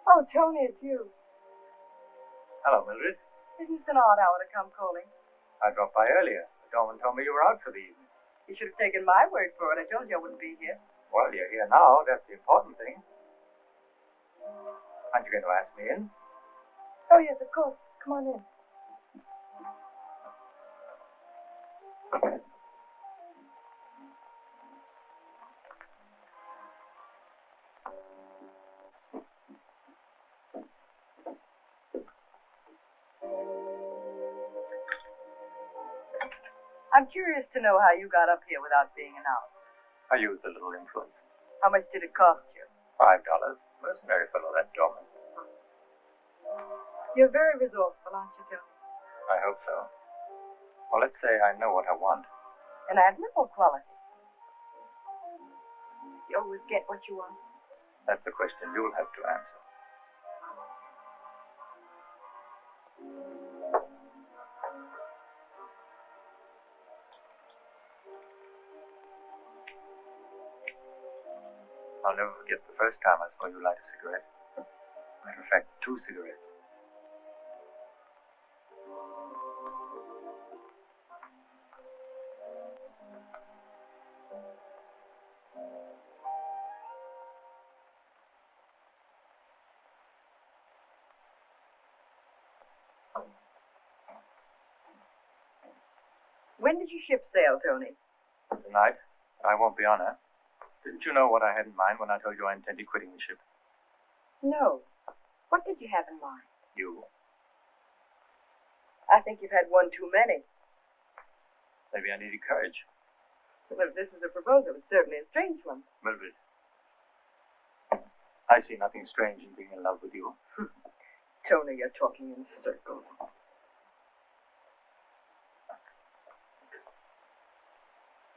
Oh, Tony, it's you. Hello, Mildred. Isn't this an odd hour to come calling? I dropped by earlier. The doorman told me you were out for the evening. You should have taken my word for it. I told you I wouldn't be here. Well, you're here now. That's the important thing. Aren't you going to ask me in? Oh, yes, of course. Come on in. I'm curious to know how you got up here without being announced. I used a little influence. How much did it cost you? $5. Mercenary fellow, that doorman. You're very resourceful, aren't you, Tony? I hope so. Well, let's say I know what I want. An admirable quality. You always get what you want. That's the question you'll have to answer. I'll never forget the first time I saw you light a cigarette. Matter of fact, 2 cigarettes. When did your ship sail, Tony? Tonight. I won't be on her. Didn't you know what I had in mind when I told you I intended quitting the ship? No. What did you have in mind? You. I think you've had one too many. Maybe I needed courage. Well, if this is a proposal, it's certainly a strange one. Mildred, I see nothing strange in being in love with you. Tony, you're talking in circles.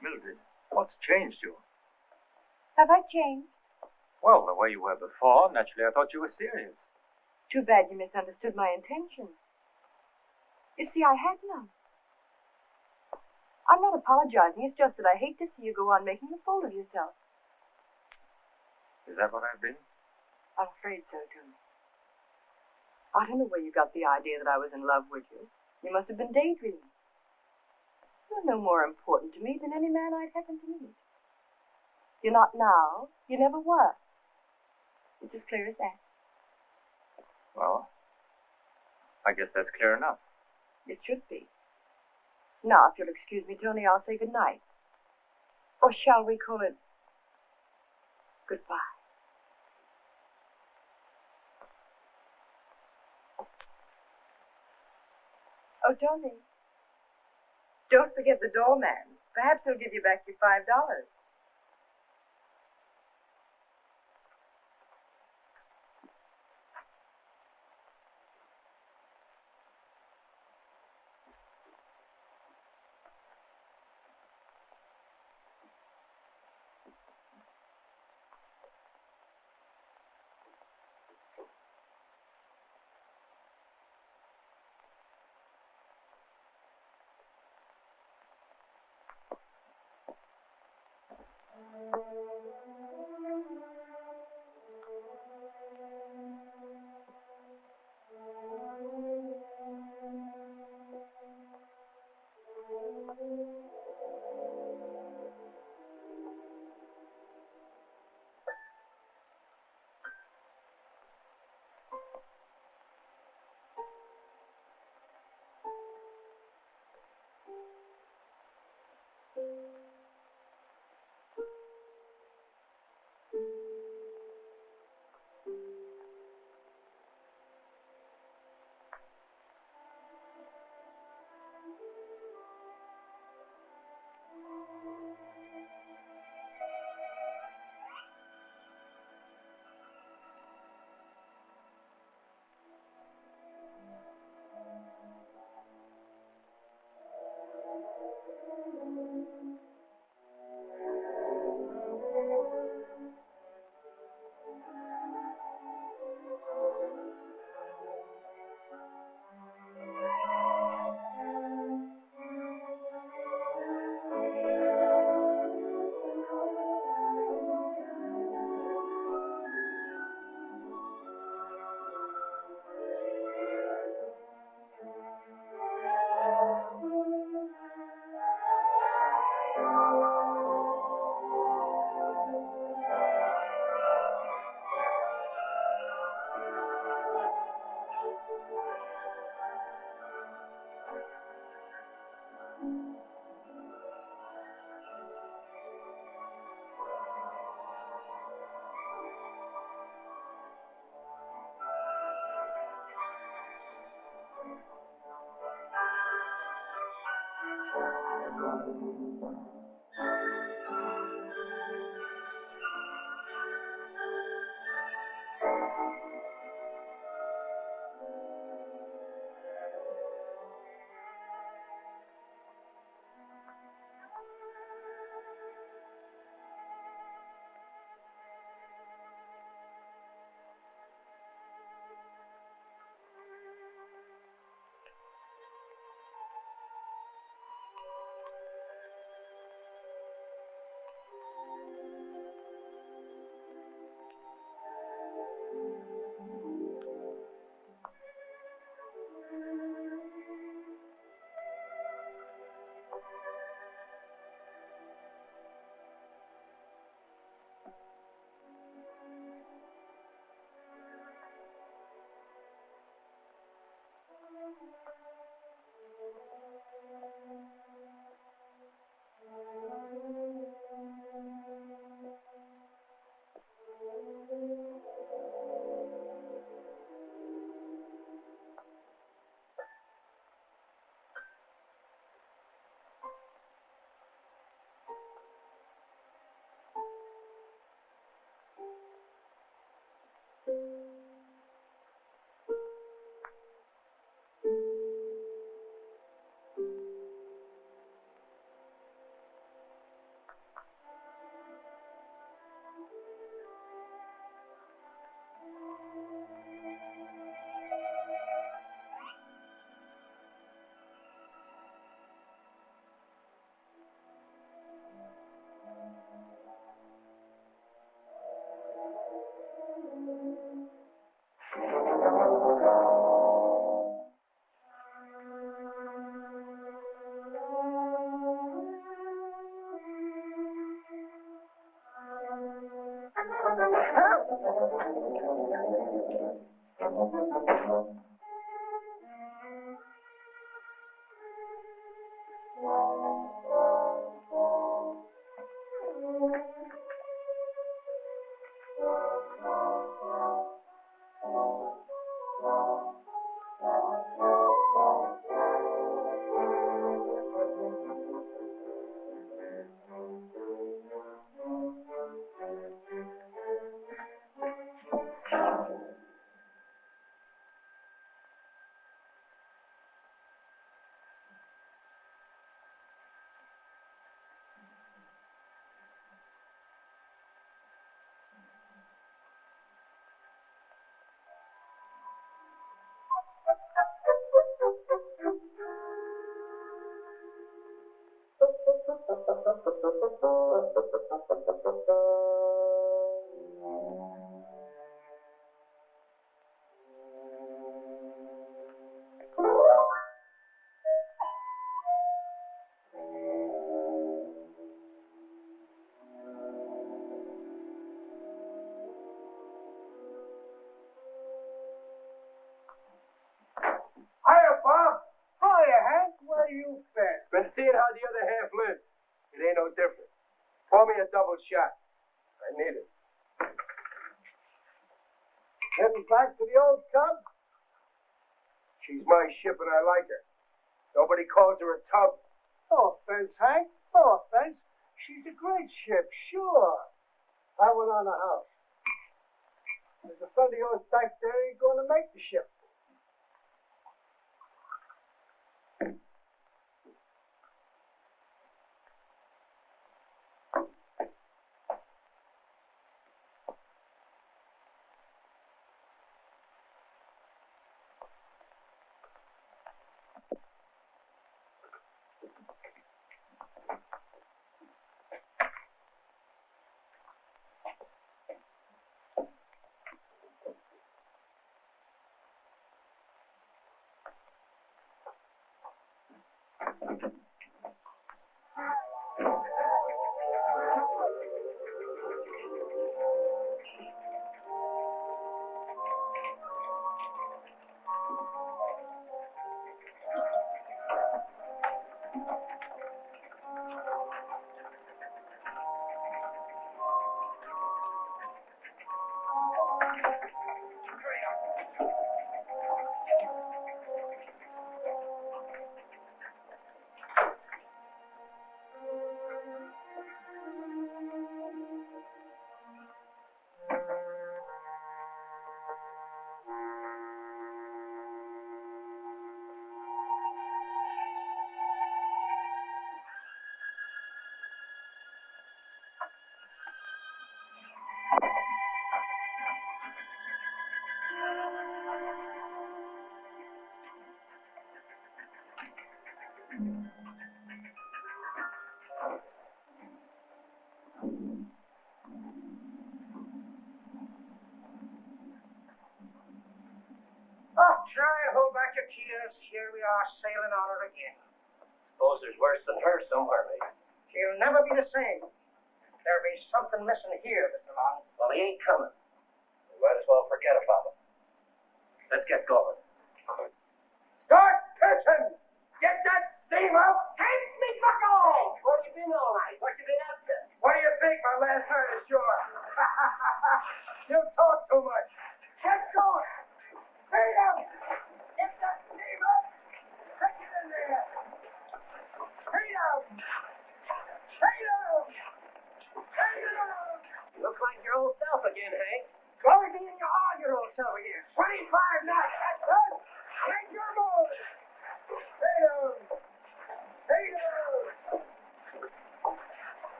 Mildred, what's changed you? Have I changed? Well, the way you were before, naturally I thought you were serious. Too bad you misunderstood my intentions. You see, I had none. I'm not apologizing. It's just that I hate to see you go on making a fool of yourself. Is that what I've been? I'm afraid so, Tony. I don't know where you got the idea that I was in love with you. You must have been daydreaming. You're no more important to me than any man I'd happen to meet. You're not now. You never were. It's as clear as that. Well, I guess that's clear enough. It should be. Now, if you'll excuse me, Tony, I'll say good night. Or shall we call it goodbye? Oh, Tony, don't forget the doorman. Perhaps he'll give you back your $5. Hiya, Bob. Hiya, Hank. Where you been? Been seeing how the other half lives. It ain't no different. Pour me a double shot. I need it. Heading back to the old Cub? She's my ship and I like her. Nobody calls her a tub. No offense, Hank. No offense. She's a great ship, sure. I went on the house. There's a friend of yours back there ain't going to make the ship. Try and hold back your tears. Here we are sailing on her again. Suppose there's worse than her somewhere, mate. She'll never be the same. There'll be something missing here, Mr. Long. Well, he ain't coming. We might as well forget about him. Let's get going. Start pitching! Get that steam up!